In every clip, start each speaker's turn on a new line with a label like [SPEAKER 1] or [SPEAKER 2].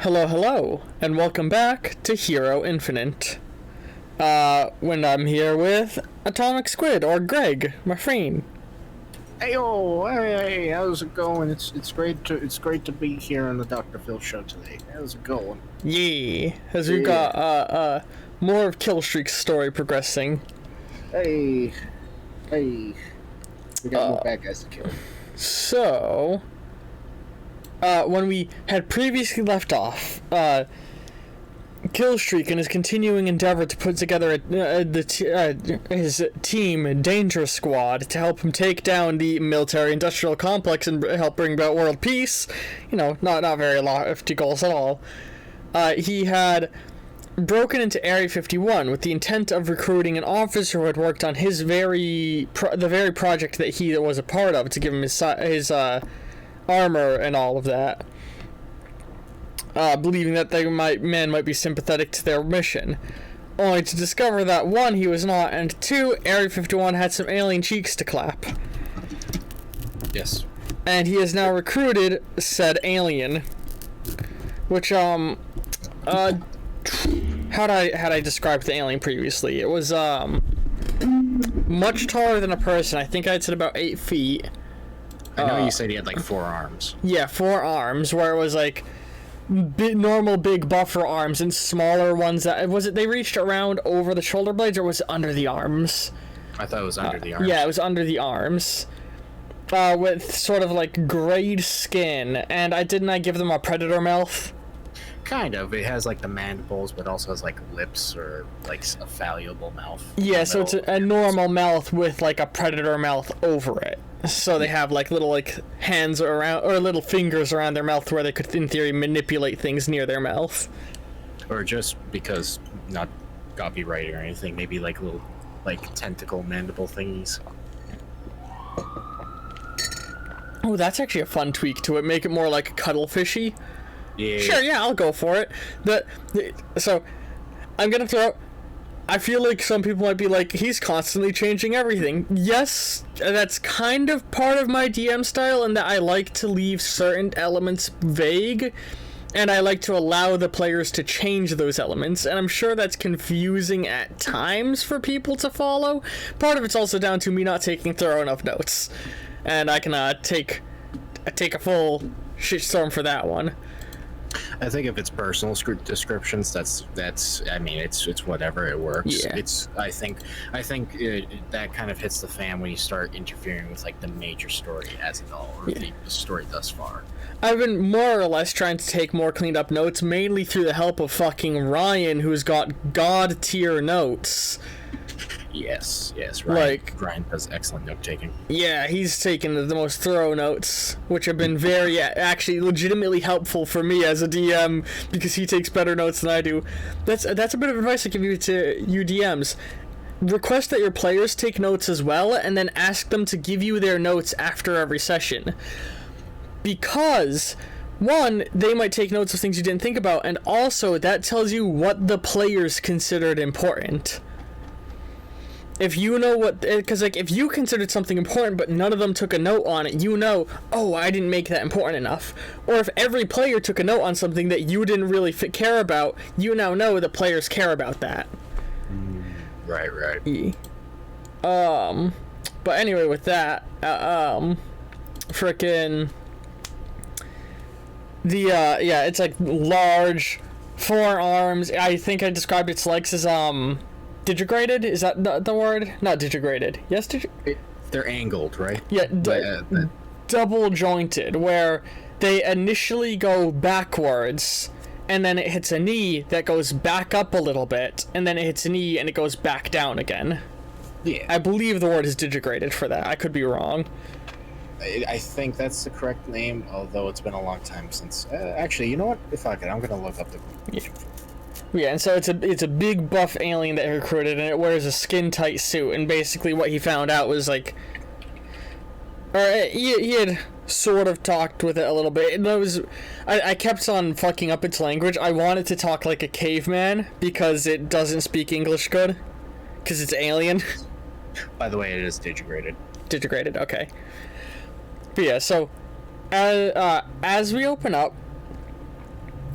[SPEAKER 1] Hello, hello, and welcome back to Hero Infinite. When I'm here with Atomic Squid, or Greg, my friend.
[SPEAKER 2] Hey, how's it going? It's great to be here on the Dr. Phil show today. How's it going?
[SPEAKER 1] Yeah, as we've got more of Killstreak's story progressing.
[SPEAKER 2] Hey, we got more bad guys to kill.
[SPEAKER 1] So, when we had previously left off, Killstreak in his continuing endeavor to put together his team, Danger Squad, to help him take down the military-industrial complex and help bring about world peace. You know, not very lofty goals at all. He had broken into Area 51 with the intent of recruiting an officer who had worked on his the very project that he was a part of, to give him his armor and all of that. Believing that man might be sympathetic to their mission, only to discover that 1, he was not, and 2, Area 51 had some alien cheeks to clap.
[SPEAKER 2] Yes.
[SPEAKER 1] And he has now recruited said alien, which how'd I describe the alien previously? It was much taller than a person. I think I'd said about 8 feet.
[SPEAKER 2] I know you said he had like 4 arms.
[SPEAKER 1] Yeah, 4 arms, where it was like normal big buffer arms and smaller ones that they reached around over the shoulder blades, or was it under the arms?
[SPEAKER 2] I thought it was under the arms.
[SPEAKER 1] Yeah, it was under the arms, with sort of like grayed skin. And didn't I give them a predator mouth?
[SPEAKER 2] Kind of. It has like the mandibles, but also has like lips, or like a fallible mouth.
[SPEAKER 1] Yeah, so it's a normal mouth with like a predator mouth over it. So they have like little like hands around, or little fingers around their mouth, where they could in theory manipulate things near their mouth. Or
[SPEAKER 2] just because not copyright or anything, maybe like little like tentacle mandible thingies.
[SPEAKER 1] Oh, that's actually a fun tweak to it. Make it more like cuttlefishy.
[SPEAKER 2] Yeah.
[SPEAKER 1] Sure, yeah, I'll go for it. So I'm gonna throw out, I feel like some people might be like, he's constantly changing everything. Yes, that's kind of part of my DM style, in that I like to leave certain elements vague, and I like to allow the players to change those elements, and I'm sure that's confusing at times for people to follow. Part of it's also down to me not taking thorough enough notes, and I can take a full shitstorm for that one.
[SPEAKER 2] I think if it's personal descriptions, that's I mean, it's whatever, it works.
[SPEAKER 1] Yeah.
[SPEAKER 2] I think that kind of hits the fan when you start interfering with like the major story as it all, or the story thus far. I've
[SPEAKER 1] been more or less trying to take more cleaned up notes, mainly through the help of fucking Ryan, who's got god tier notes.
[SPEAKER 2] Yes, Ryan does excellent note taking. Yeah,
[SPEAKER 1] he's taken the most thorough notes, which have been very, actually, legitimately helpful for me as a DM, because he takes better notes than I do. That's a bit of advice I give you to you DMs. Request that your players take notes as well, and then ask them to give you their notes after every session. Because 1, they might take notes of things you didn't think about, and also that tells you what the players considered important. If you know what, because like if you considered something important but none of them took a note on it, you know, oh, I didn't make that important enough. Or if every player took a note on something that you didn't really care about, you now know the players care about that.
[SPEAKER 2] Right.
[SPEAKER 1] But anyway, with that, frickin' it's like large 4 arms. I think I described its legs as digigraded? Is that the word? Not digigraded. Yes,
[SPEAKER 2] they're angled, right?
[SPEAKER 1] Yeah, double jointed, where they initially go backwards, and then it hits a knee that goes back up a little bit, and then it hits a knee and it goes back down again.
[SPEAKER 2] Yeah.
[SPEAKER 1] I believe the word is digigraded for that. I could be wrong.
[SPEAKER 2] I think that's the correct name, although it's been a long time since. Actually, you know what? Fuck it, I'm gonna look up the.
[SPEAKER 1] Yeah, and so it's a big buff alien that he recruited, and it wears a skin-tight suit, and basically what he found out was like, or he had sort of talked with it a little bit, and I kept on fucking up its language. I wanted to talk like a caveman, because it doesn't speak English good, because it's alien.
[SPEAKER 2] By the way, it is digigraded.
[SPEAKER 1] Digigraded, okay. But yeah, so as we open up,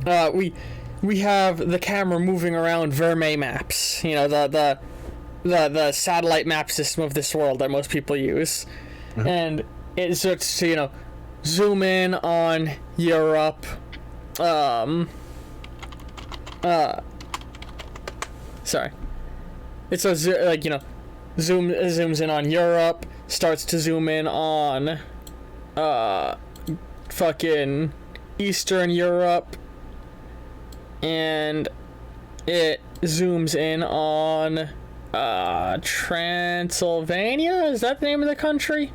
[SPEAKER 1] we have the camera moving around Vermeer maps. You know, the satellite map system of this world that most people use, and it starts to, you know, zoom in on Europe. Sorry. It starts, like, you know, zooms in on Europe, starts to zoom in on fucking Eastern Europe, and it zooms in on Transylvania? Is that the name of the country?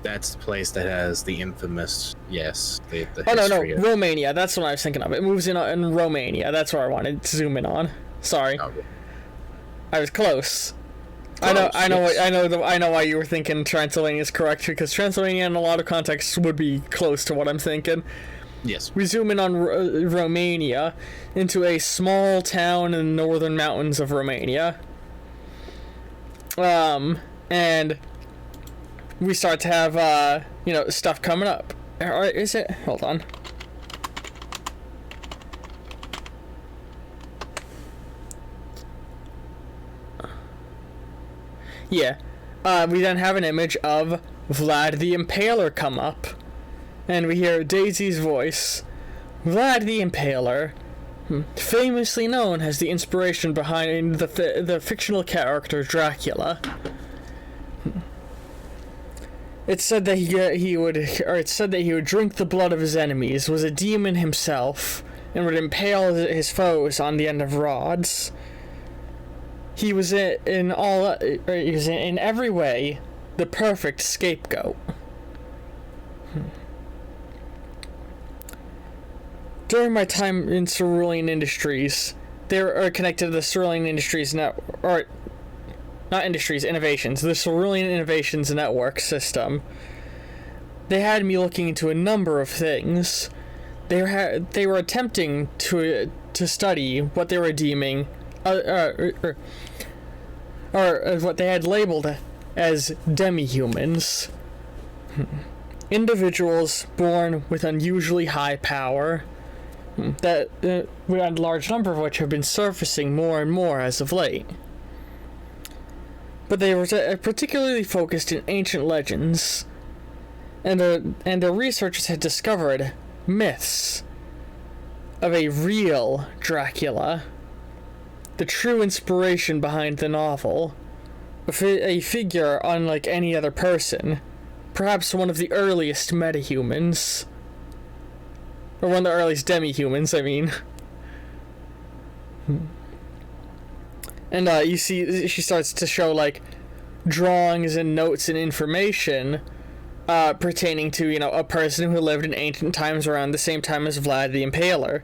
[SPEAKER 2] That's the place that has the infamous, yes, the
[SPEAKER 1] no,
[SPEAKER 2] history of-
[SPEAKER 1] Romania. That's what I was thinking of. It moves in Romania. That's where I wanted to zoom in on. Sorry.
[SPEAKER 2] Oh,
[SPEAKER 1] I was close. I know why you were thinking Transylvania is correct, because Transylvania in a lot of contexts would be close to what I'm thinking.
[SPEAKER 2] Yes.
[SPEAKER 1] We zoom in on Romania, into a small town in the northern mountains of Romania. And we start to have, you know, stuff coming up. Or is it? Hold on. Yeah. We then have an image of Vlad the Impaler come up. And we hear Daisy's voice. Vlad the Impaler, famously known as the inspiration behind the fictional character Dracula. It said that he would drink the blood of his enemies, was a demon himself, and would impale his foes on the end of rods. He was in every way the perfect scapegoat. During my time in Cerulean Industries, they were connected to the Cerulean Industries Innovations, the Cerulean Innovations Network system. They had me looking into a number of things. They were attempting to study what they were deeming, or what they had labeled as demi-humans. Individuals born with unusually high power, that a large number of which have been surfacing more and more as of late. But they were particularly focused in ancient legends, and their researchers had discovered myths of a real Dracula, the true inspiration behind the novel, a figure unlike any other person, perhaps one of the earliest metahumans. Or one of the earliest demi-humans, I mean. And you see, she starts to show, like, drawings and notes and information pertaining to, you know, a person who lived in ancient times around the same time as Vlad the Impaler.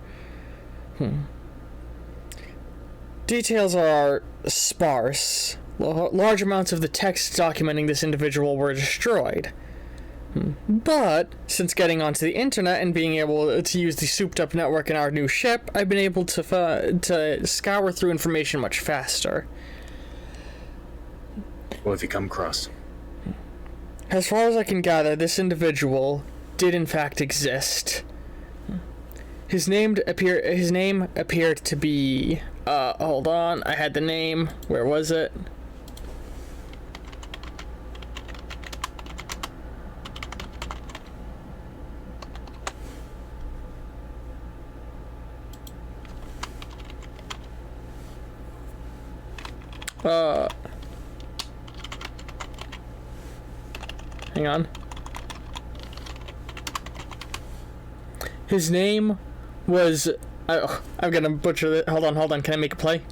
[SPEAKER 1] Details are sparse. Large amounts of the text documenting this individual were destroyed. But, since getting onto the internet and being able to use the souped-up network in our new ship, I've been able to scour through information much faster.
[SPEAKER 2] What have you come across?
[SPEAKER 1] As far as I can gather, this individual did in fact exist. His name appeared to be... hold on, I had the name. Where was it? Hang on. His name was... I'm gonna butcher it. Hold on. Can I make a play?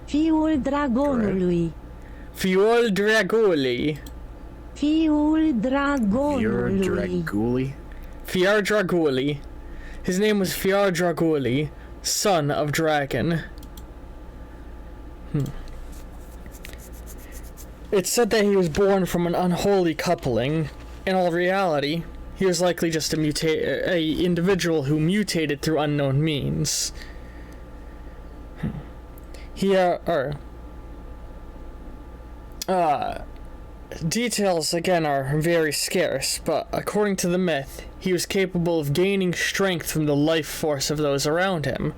[SPEAKER 3] Fiul Dragonului.
[SPEAKER 1] Fiul Draguli.
[SPEAKER 3] Fiul Dragonului.
[SPEAKER 2] Fior Draguli?
[SPEAKER 1] Fior Draguli. His name was Fior Draguli, son of dragon. It's said that he was born from an unholy coupling. In all reality, he was likely just a individual who mutated through unknown means. Details again are very scarce, but according to the myth, he was capable of gaining strength from the life force of those around him,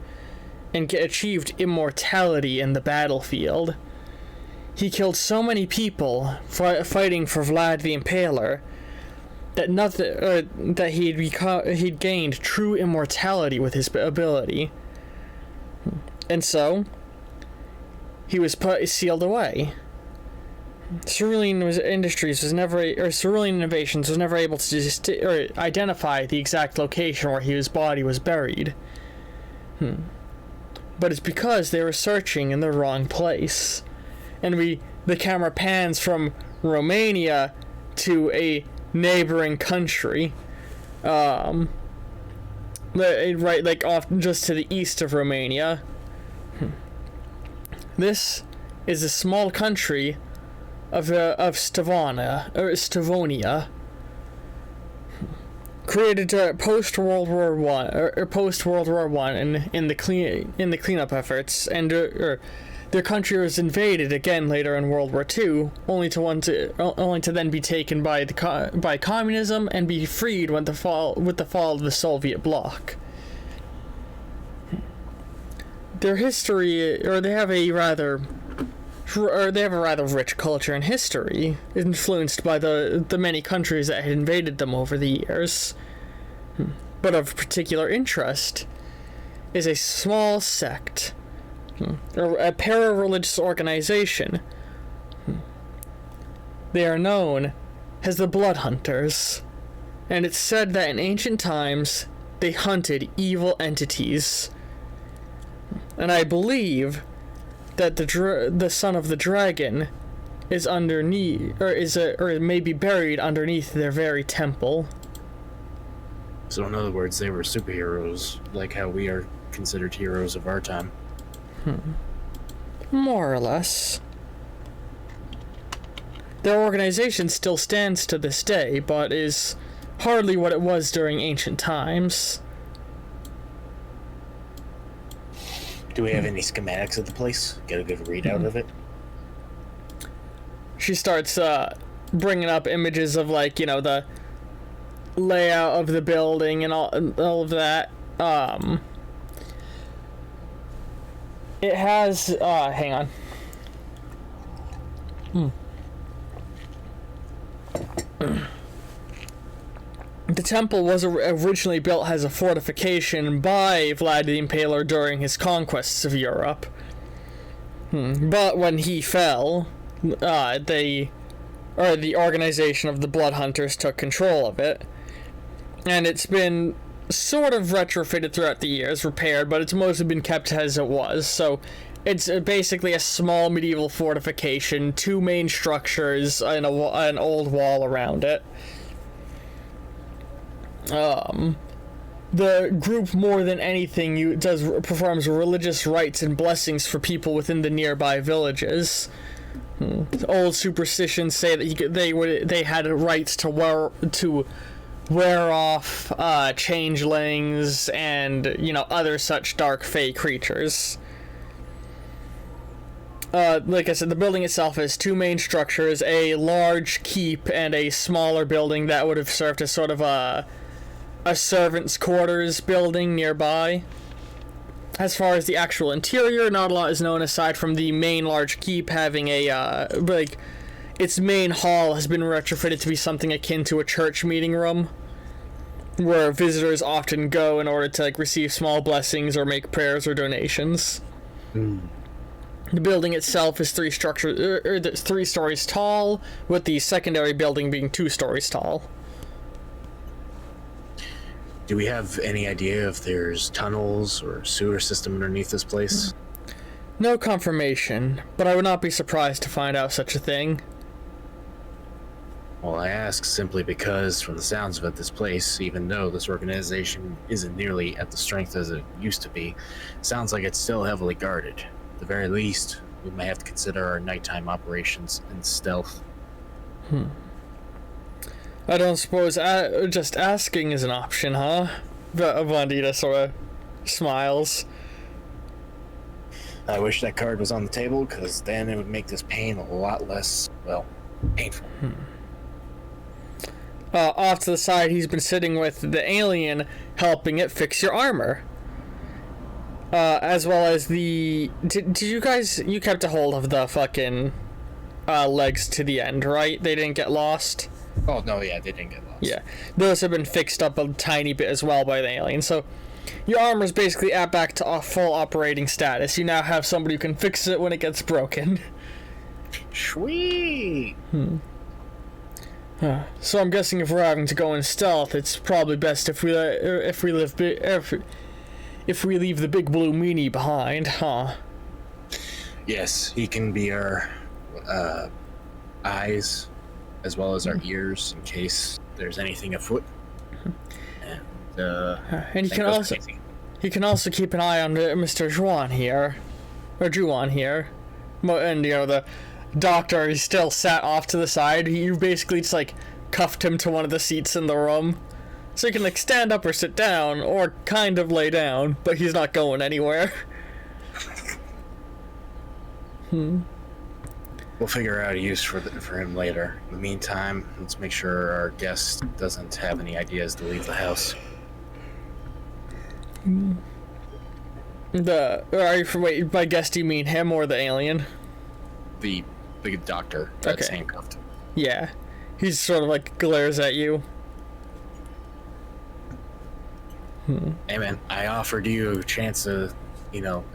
[SPEAKER 1] and achieved immortality in the battlefield. He killed so many people fighting for Vlad the Impaler that he'd gained true immortality with his ability, and so he was sealed away. Cerulean Innovations was never able to identify the exact location where his body was buried. But it's because they were searching in the wrong place. And the camera pans from Romania to a neighboring country. Right, like off just to the east of Romania. This is a small country of Stavonia, created post World War One, in the cleanup efforts, and their country was invaded again later in World War II, only to then be taken by communism and be freed with the fall of the Soviet bloc. Their history, they have a rather rich culture and history, influenced by the many countries that had invaded them over the years. But of particular interest is a small sect, or a para-religious organization. They are known as the Blood Hunters, and it's said that in ancient times they hunted evil entities. And I believe that the son of the dragon is underneath, or may be buried underneath their very temple.
[SPEAKER 2] So in other words, they were superheroes, like how we are considered heroes of our time.
[SPEAKER 1] More or less. Their organization still stands to this day, but is hardly what it was during ancient times.
[SPEAKER 2] Do we have any schematics of the place? Get a good readout of it?
[SPEAKER 1] She starts bringing up images of, like, the layout of the building and all of that. It has, hang on. The temple was originally built as a fortification by Vlad the Impaler during his conquests of Europe. But when he fell, the organization of the Blood Hunters took control of it. And it's been sort of retrofitted throughout the years, repaired, but it's mostly been kept as it was. So it's basically a small medieval fortification, 2 main structures, and an old wall around it. The group, more than anything, performs religious rites and blessings for people within the nearby villages. Old superstitions say that they had rights to wear off changelings and other such dark fey creatures. Like I said, the building itself has 2 main structures: a large keep and a smaller building that would have served as sort of a servant's quarters building nearby. As far as the actual interior, not a lot is known aside from the main large keep having its main hall has been retrofitted to be something akin to a church meeting room, where visitors often go in order to receive small blessings or make prayers or donations. The building itself is 3 stories tall, with the secondary building being 2 stories tall.
[SPEAKER 2] Do we have any idea if there's tunnels or sewer system underneath this place?
[SPEAKER 1] No confirmation, but I would not be surprised to find out such a thing.
[SPEAKER 2] Well, I ask simply because, from the sounds of it, this place, even though this organization isn't nearly at the strength as it used to be, sounds like it's still heavily guarded. At the very least, we may have to consider our nighttime operations in stealth.
[SPEAKER 1] I don't suppose just asking is an option, huh? Vandita sort of smiles.
[SPEAKER 2] I wish that card was on the table, because then it would make this pain a lot less, painful.
[SPEAKER 1] off to the side, he's been sitting with the alien, helping it fix your armor. As well as the... Did you guys... You kept a hold of the fucking legs to the end, right? They didn't get lost?
[SPEAKER 2] Oh, no, yeah, they didn't get lost.
[SPEAKER 1] Yeah. Those have been fixed up a tiny bit as well by the alien. So, your armor's basically back to full operating status. You now have somebody who can fix it when it gets broken.
[SPEAKER 2] Sweet!
[SPEAKER 1] So I'm guessing if we're having to go in stealth, it's probably best if we leave the big blue meanie behind, huh?
[SPEAKER 2] Yes, he can be our eyes as well as our ears in case there's anything afoot.
[SPEAKER 1] And he can also keep an eye on Mr. Juan here, or Juan here, and the doctor is still sat off to the side. You basically just like cuffed him to one of the seats in the room, so he can like stand up or sit down or kind of lay down, but he's not going anywhere.
[SPEAKER 2] We'll figure out a use for him later. In the meantime, let's make sure our guest doesn't have any ideas to leave the house.
[SPEAKER 1] Wait, by guest do you mean him or the alien?
[SPEAKER 2] The doctor that's
[SPEAKER 1] Okay.
[SPEAKER 2] handcuffed.
[SPEAKER 1] Yeah. He's sort of like glares at you.
[SPEAKER 2] Hey man, I offered you a chance to,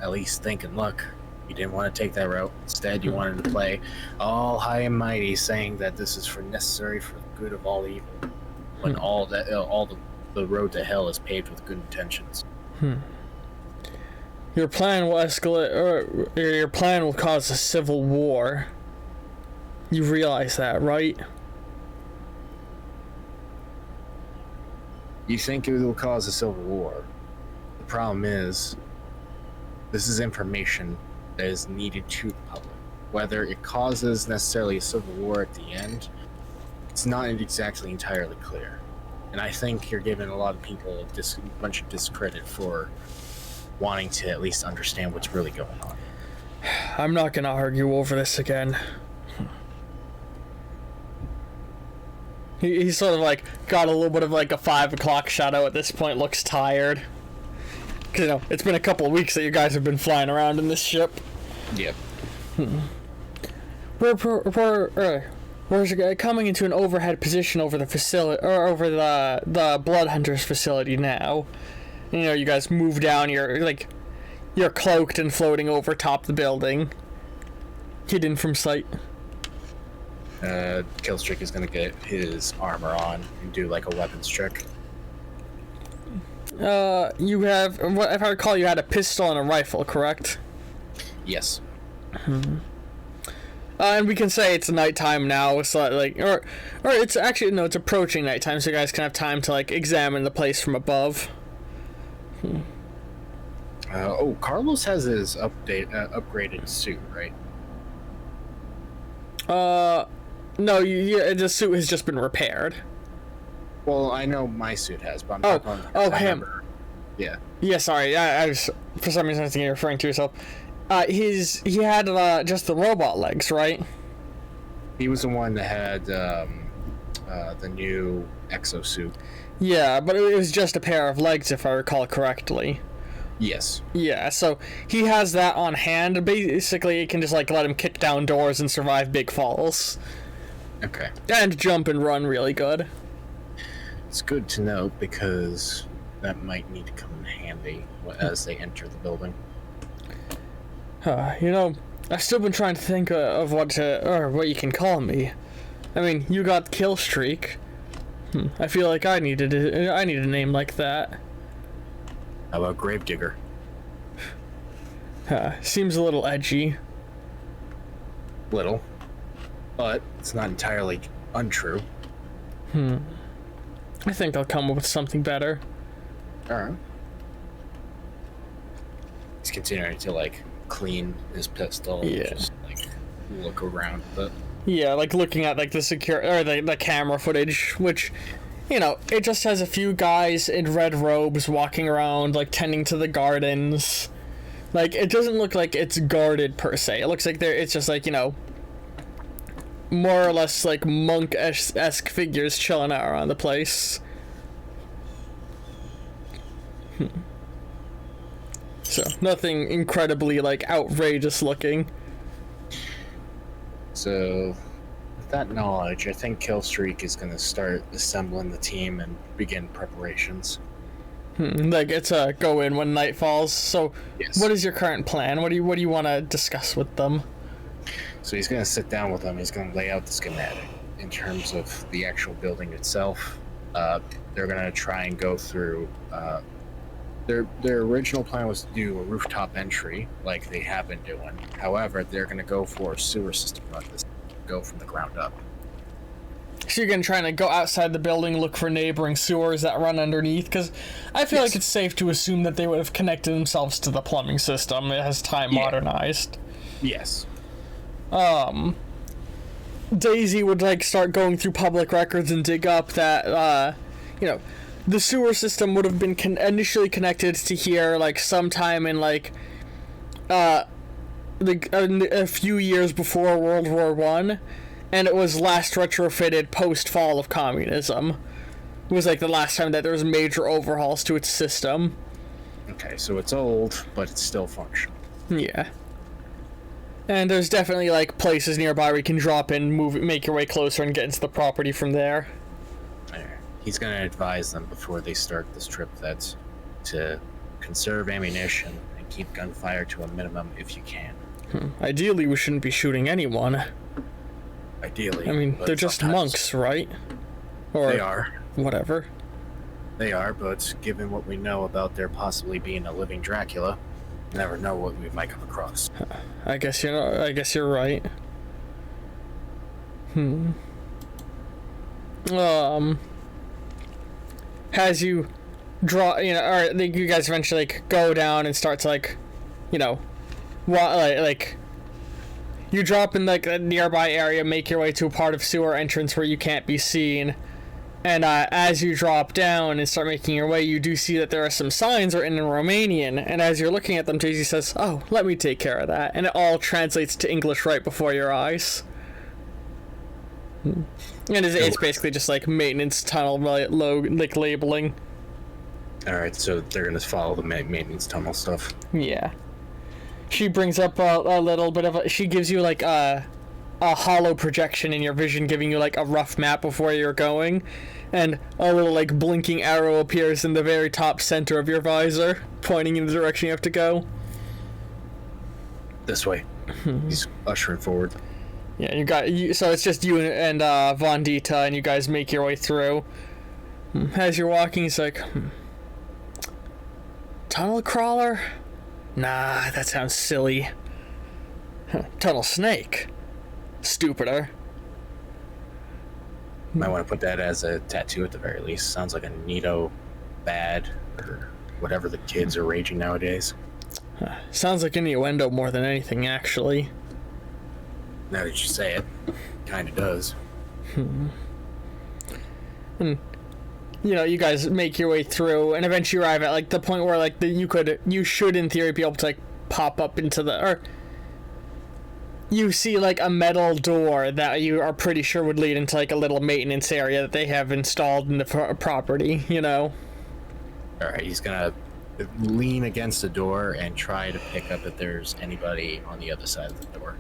[SPEAKER 2] at least think and look. You didn't want to take that route. Instead, you wanted to play all high and mighty, saying that this is necessary for the good of all evil, when all the road to hell is paved with good intentions.
[SPEAKER 1] Your plan will escalate, or your plan will cause a civil war. You realize that, right?
[SPEAKER 2] You think it will cause a civil war. The problem is, this is information that is needed to the public. Whether it causes necessarily a civil war at the end, it's not exactly entirely clear. And I think you're giving a lot of people a bunch of discredit for wanting to at least understand what's really going on.
[SPEAKER 1] I'm not gonna argue over this again. He's sort of like got a little bit of like a 5 o'clock shadow at this point, looks tired. Cause it's been a couple of weeks that you guys have been flying around in this ship.
[SPEAKER 2] Yep.
[SPEAKER 1] We're coming into an overhead position over the facility, or over the Blood Hunters facility now. You guys move down. You're cloaked and floating over top the building, hidden from sight.
[SPEAKER 2] Killstreak is gonna get his armor on and do like a weapons check.
[SPEAKER 1] You have, if I recall, you had a pistol and a rifle, correct?
[SPEAKER 2] Yes.
[SPEAKER 1] And we can say it's nighttime now, so or it's actually, no, it's approaching nighttime, so you guys can have time to examine the place from above.
[SPEAKER 2] Carlos has his upgraded suit, right?
[SPEAKER 1] No, the suit has just been repaired.
[SPEAKER 2] Well, I know my suit has, but I'm talking
[SPEAKER 1] him.
[SPEAKER 2] remember. Yeah.
[SPEAKER 1] Yeah, sorry. I was, for some reason I was thinking you're referring to yourself. He had just the robot legs, right?
[SPEAKER 2] He was the one that had the new exosuit.
[SPEAKER 1] Yeah, but it was just a pair of legs, if I recall correctly.
[SPEAKER 2] Yes.
[SPEAKER 1] Yeah, so he has that on hand. Basically, it can just let him kick down doors and survive big falls.
[SPEAKER 2] Okay.
[SPEAKER 1] And jump and run really good.
[SPEAKER 2] It's good to know because that might need to come in handy as they enter the building.
[SPEAKER 1] I've still been trying to think of what you can call me. I mean, you got Killstreak. I feel like I need a name like that.
[SPEAKER 2] How about Gravedigger?
[SPEAKER 1] Seems a little edgy.
[SPEAKER 2] Little. But it's not entirely untrue.
[SPEAKER 1] I think I'll come up with something better.
[SPEAKER 2] Alright. He's continuing to clean his pistol and just look around, but
[SPEAKER 1] looking at the camera footage, which it just has a few guys in red robes walking around tending to the gardens. It doesn't look like it's guarded per se. It looks like it's just more or less like monk-esque figures chilling out around the place. So nothing incredibly like outrageous looking.
[SPEAKER 2] So, with that knowledge, I think Killstreak is going to start assembling the team and begin preparations.
[SPEAKER 1] Like it's a go in when night falls. So,
[SPEAKER 2] Yes.
[SPEAKER 1] what is your current plan? What do you want to discuss with them?
[SPEAKER 2] So he's going to sit down with them. He's going to lay out the schematic in terms of the actual building itself. They're going to try and go through. Their original plan was to do a rooftop entry, like they have been doing. However, they're going to go for a sewer system run. This go from the ground up.
[SPEAKER 1] So you're gonna try to go outside the building, look for neighboring sewers that run underneath, because I feel like it's safe to assume that they would have connected themselves to the plumbing system as time modernized.
[SPEAKER 2] Yes.
[SPEAKER 1] Daisy would like start going through public records and dig up that the sewer system would have been initially connected to here like sometime in like a few years before World War One, and it was last retrofitted post fall of communism. It was like the last time that there was major overhauls to its system.
[SPEAKER 2] Okay, so it's old, but it's still functional.
[SPEAKER 1] Yeah. And there's definitely like places nearby where you can drop in, make your way closer, and get into the property from there.
[SPEAKER 2] He's going to advise them before they start this trip that's to conserve ammunition and keep gunfire to a minimum if you can.
[SPEAKER 1] Ideally, we shouldn't be shooting anyone.
[SPEAKER 2] Ideally.
[SPEAKER 1] I mean, they're just monks, right? Or
[SPEAKER 2] they are.
[SPEAKER 1] Whatever.
[SPEAKER 2] They are, but given what we know about there possibly being a living Dracula, you never know what we might come across.
[SPEAKER 1] I guess you're right. As you draw, or you guys eventually like go down and start to like, like you drop in like a nearby area, make your way to a part of sewer entrance where you can't be seen, and as you drop down and start making your way, you do see that there are some signs written in Romanian, and as you're looking at them, Daisy says, "Oh, let me take care of that," and it all translates to English right before your eyes. And it's basically just like maintenance tunnel like labeling.
[SPEAKER 2] Alright, so they're gonna follow the maintenance tunnel stuff.
[SPEAKER 1] Yeah. She brings up a little bit of she gives you like a hollow projection in your vision, giving you like a rough map of where you're going, and a little like blinking arrow appears in the very top center of your visor, pointing in the direction you have to go.
[SPEAKER 2] This way. He's ushering forward.
[SPEAKER 1] Yeah, so it's just you and Vondita, and you guys make your way through. As you're walking, he's like, tunnel crawler? Nah, that sounds silly. Tunnel snake? Stupider.
[SPEAKER 2] Might want to put that as a tattoo at the very least. Sounds like a neato bad, or whatever the kids are raging nowadays.
[SPEAKER 1] Sounds like innuendo more than anything, actually.
[SPEAKER 2] Now that you say it, kinda does.
[SPEAKER 1] And you guys make your way through and eventually arrive at like the point where like you should in theory be able to like pop up into or you see like a metal door that you are pretty sure would lead into like a little maintenance area that they have installed in the property,
[SPEAKER 2] Alright, he's gonna lean against the door and try to pick up if there's anybody on the other side of the door.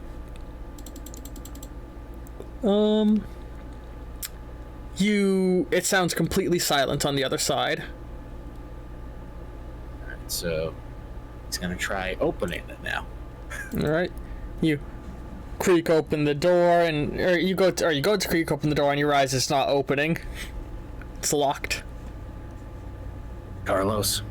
[SPEAKER 1] It sounds completely silent on the other side.
[SPEAKER 2] Alright, so he's gonna try opening it now.
[SPEAKER 1] Alright. You creak open the door or you go to creak open the door and you realize it's not opening. It's locked.
[SPEAKER 2] Carlos.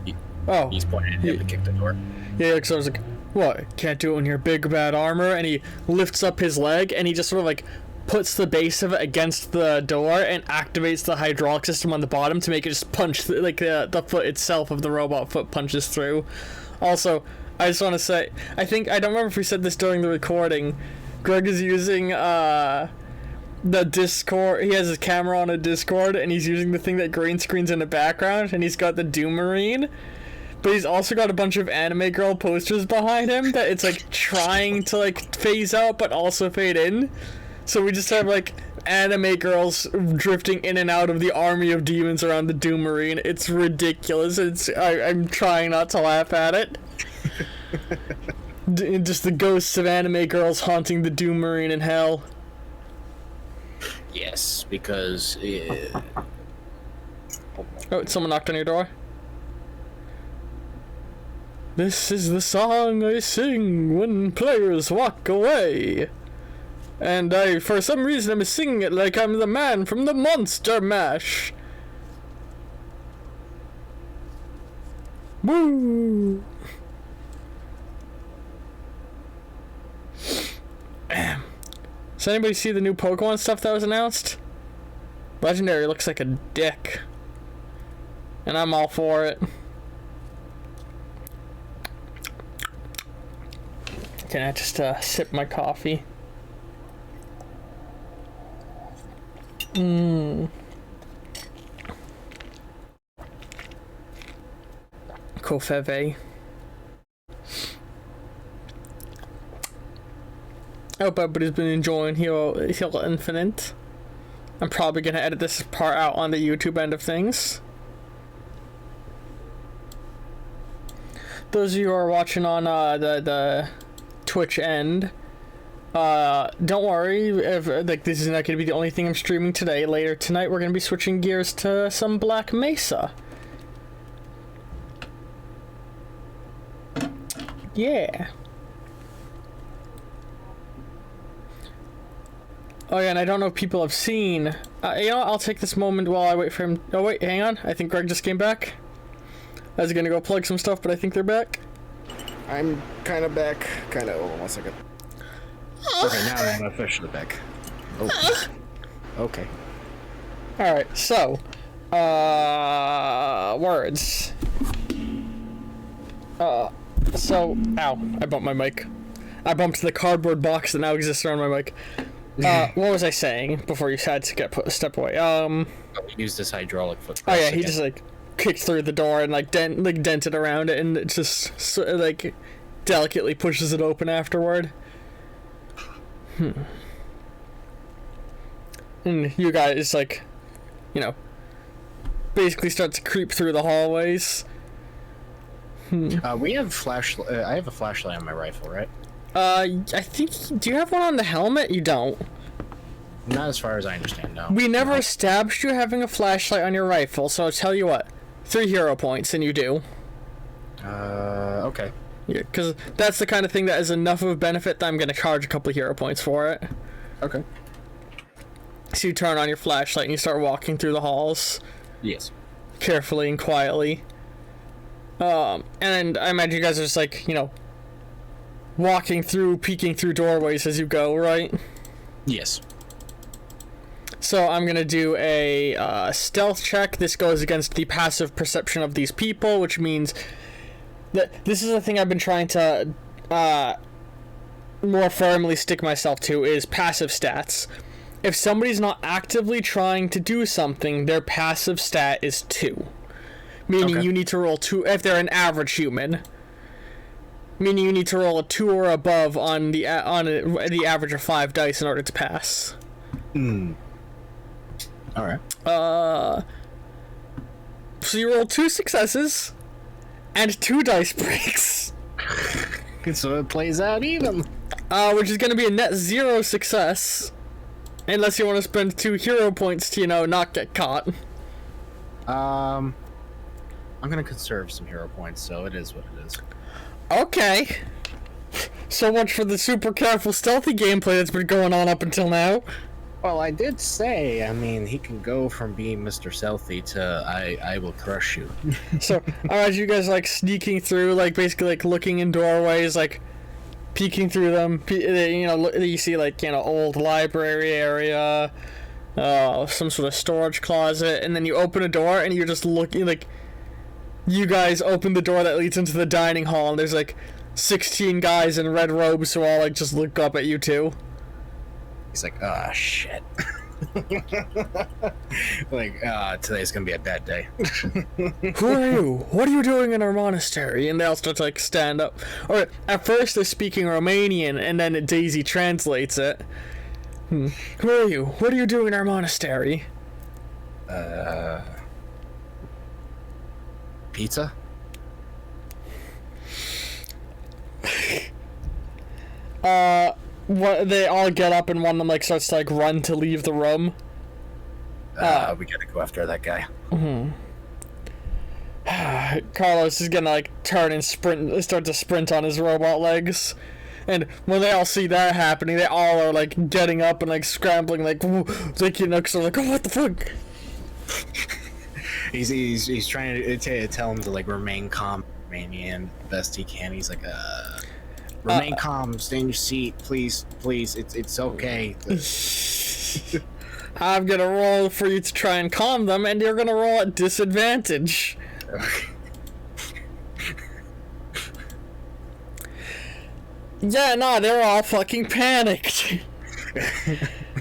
[SPEAKER 2] He's pointing at him to kick the door.
[SPEAKER 1] Yeah, like so I was like, what? Can't do it when you're big bad armor? And he lifts up his leg and he just sort of like puts the base of it against the door and activates the hydraulic system on the bottom to make it just punch like the foot itself of the robot foot punches through. Also, I just want to say, I don't remember if we said this during the recording. Greg is using the Discord. He has his camera on a Discord and he's using the thing that green screens in the background, and he's got the Doom Marine. but he's also got a bunch of anime girl posters behind him that it's like trying to like phase out but also fade in. So we just have like anime girls drifting in and out of the army of demons around the Doom Marine. It's ridiculous. I'm trying not to laugh at it. Just the ghosts of anime girls haunting the Doom Marine in hell.
[SPEAKER 2] Yes, because...
[SPEAKER 1] Oh, someone knocked on your door. This is the song I sing when players walk away. And I, for some reason, I'm singing it like I'm the man from the Monster Mash. Woo! Does anybody see the new Pokemon stuff that was announced? Legendary looks like a dick. And I'm all for it. Can I just sip my coffee? Kofeve. I hope everybody's been enjoying Halo Infinite. I'm probably gonna edit this part out on the YouTube end of things. Those of you who are watching on the Twitch end, don't worry if like this is not gonna be the only thing I'm streaming today. Later tonight we're gonna be switching gears to some Black Mesa. Yeah. Oh yeah, and I don't know if people have seen. You know, I'll take this moment while I wait for him. Oh wait, hang on. I think Greg just came back. I was gonna go plug some stuff, but I think they're back.
[SPEAKER 4] I'm kind of back. Kind of. Hold on 1 second.
[SPEAKER 2] Okay, now I'm officially back. Oh. Okay.
[SPEAKER 1] Alright, so. Words. So. Ow, I bumped my mic. I bumped the cardboard box that now exists around my mic. What was I saying before you had to step away?
[SPEAKER 2] He used this hydraulic foot.
[SPEAKER 1] Oh yeah, he just like kicked through the door and like dented around it, and it just like delicately pushes it open afterward. And you guys like, you know, basically start to creep through the hallways.
[SPEAKER 2] We have I have a flashlight on my rifle, right?
[SPEAKER 1] I think. Do you have one on the helmet? You don't.
[SPEAKER 2] Not as far as I understand, no.
[SPEAKER 1] We never established you having a flashlight on your rifle, so I'll tell you what. 3 hero points, and you do.
[SPEAKER 2] Okay.
[SPEAKER 1] Yeah, because that's the kind of thing that is enough of a benefit that I'm going to charge a couple of hero points for it.
[SPEAKER 2] Okay.
[SPEAKER 1] So you turn on your flashlight and you start walking through the halls.
[SPEAKER 2] Yes.
[SPEAKER 1] Carefully and quietly. And I imagine you guys are just like, you know, walking through, peeking through doorways as you go, right?
[SPEAKER 2] Yes.
[SPEAKER 1] So I'm going to do a stealth check. This goes against the passive perception of these people, which means that this is the thing I've been trying to more firmly stick myself to, is passive stats. If somebody's not actively trying to do something, their passive stat is 2. Meaning you need to roll 2 if they're an average human. Meaning you need to roll a 2 or above on the average of 5 dice in order to pass.
[SPEAKER 2] Alright.
[SPEAKER 1] So you roll 2 successes and 2 dice breaks.
[SPEAKER 2] So it plays out even.
[SPEAKER 1] Which is going to be a net 0 success. Unless you want to spend 2 hero points to, you know, not get caught.
[SPEAKER 2] I'm going to conserve some hero points, so it is what it is.
[SPEAKER 1] Okay. So much for the super careful stealthy gameplay that's been going on up until now.
[SPEAKER 2] Well, I did say, I mean, he can go from being Mr. Stealthy to I will crush you.
[SPEAKER 1] So, alright, you guys like sneaking through, like basically like looking in doorways, like peeking through them. You know, you see like, you know, old library area, some sort of storage closet, and then you open a door and you're just looking like. You guys open the door that leads into the dining hall, and there's like 16 guys in red robes who all like just look up at you two.
[SPEAKER 2] He's like, ah, shit. Like, today's gonna be a bad day.
[SPEAKER 1] Who are you? What are you doing in our monastery? And they all start to like stand up. Or at first they're speaking Romanian, and then Daisy translates it. Who are you? What are you doing in our monastery?
[SPEAKER 2] Pizza?
[SPEAKER 1] What, they all get up and one of them like starts to like run to leave the room.
[SPEAKER 2] We gotta go after that guy.
[SPEAKER 1] Carlos is gonna like turn and start to sprint on his robot legs. And when they all see that happening, they all are like getting up and like scrambling, like, like, you know, cause they're like, oh, what the fuck?
[SPEAKER 2] He's trying to tell him to like remain calm, Romanian best he can. He's like, remain calm, stay in your seat, please, it's okay.
[SPEAKER 1] I'm gonna roll for you to try and calm them, and you're gonna roll at disadvantage. Yeah, no, they're all fucking panicked.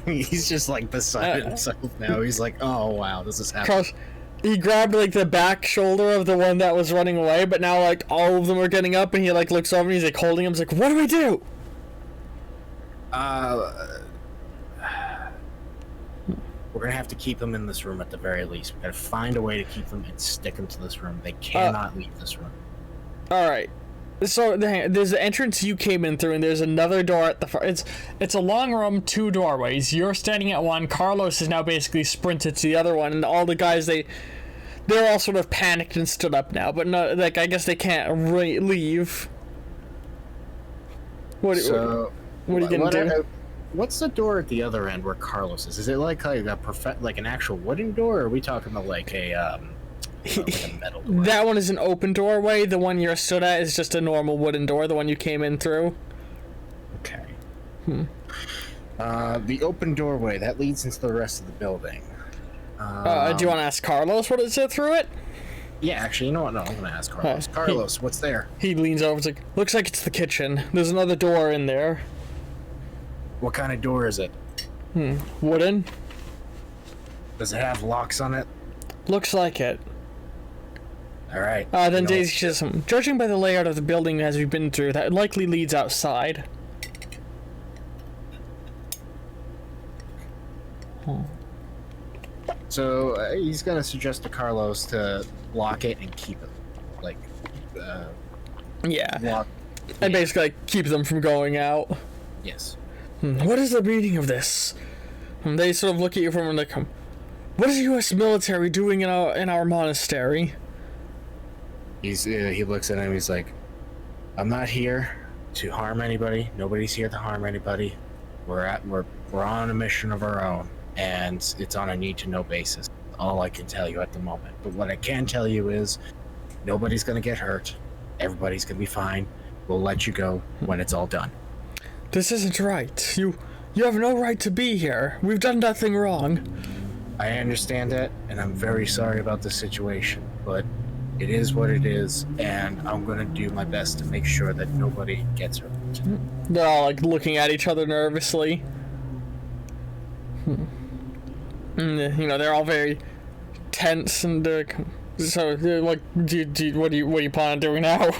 [SPEAKER 2] He's just like beside himself now. He's like, oh wow, this is happening.
[SPEAKER 1] Carlos, he grabbed like the back shoulder of the one that was running away, but now like all of them are getting up, and he like looks over and he's like holding him. He's like, what do we do?
[SPEAKER 2] We're gonna have to keep them in this room at the very least. We gotta find a way to keep them and stick them to this room. They cannot leave this room.
[SPEAKER 1] All right. So there's the entrance you came in through, and there's another door at the far. It's a long room, 2 doorways. You're standing at one. Carlos is now basically sprinted to the other one, and all the guys they're all sort of panicked and stood up now. But no, like I guess they can't leave. What are you gonna do?
[SPEAKER 2] What's the door at the other end where Carlos is? Is it like an actual wooden door, or are we talking about like a metal door?
[SPEAKER 1] That one is an open doorway. The one you're stood at is just a normal wooden door, the one you came in through.
[SPEAKER 2] Okay. The open doorway, that leads into the rest of the building.
[SPEAKER 1] Do you want to ask Carlos what is it through it?
[SPEAKER 2] Yeah, actually, you know what? No, I'm going to ask Carlos. Carlos, what's there?
[SPEAKER 1] He leans over and is like, looks like it's the kitchen. There's another door in there.
[SPEAKER 2] What kind of door is it?
[SPEAKER 1] Wooden?
[SPEAKER 2] Does it have locks on it?
[SPEAKER 1] Looks like it.
[SPEAKER 2] Alright.
[SPEAKER 1] Then Daisy says, judging by the layout of the building as we've been through, that likely leads outside.
[SPEAKER 2] So he's gonna suggest to Carlos to lock it and keep it, like,
[SPEAKER 1] yeah.
[SPEAKER 2] Lock.
[SPEAKER 1] And basically like, keep them from going out.
[SPEAKER 2] Yes.
[SPEAKER 1] What is the meaning of this? And they sort of look at you from like, what is the U.S. military doing in our monastery?
[SPEAKER 2] He looks at him. He's like, I'm not here to harm anybody. Nobody's here to harm anybody. We're on a mission of our own, and it's on a need-to-know basis. All I can tell you at the moment. But what I can tell you is, nobody's gonna get hurt. Everybody's gonna be fine. We'll let you go when it's all done.
[SPEAKER 1] This isn't right. You have no right to be here. We've done nothing wrong.
[SPEAKER 2] I understand that, and I'm very sorry about the situation, but it is what it is, and I'm gonna do my best to make sure that nobody gets hurt.
[SPEAKER 1] They're all like looking at each other nervously. And, you know, they're all very tense, and so like, what do you plan on doing now?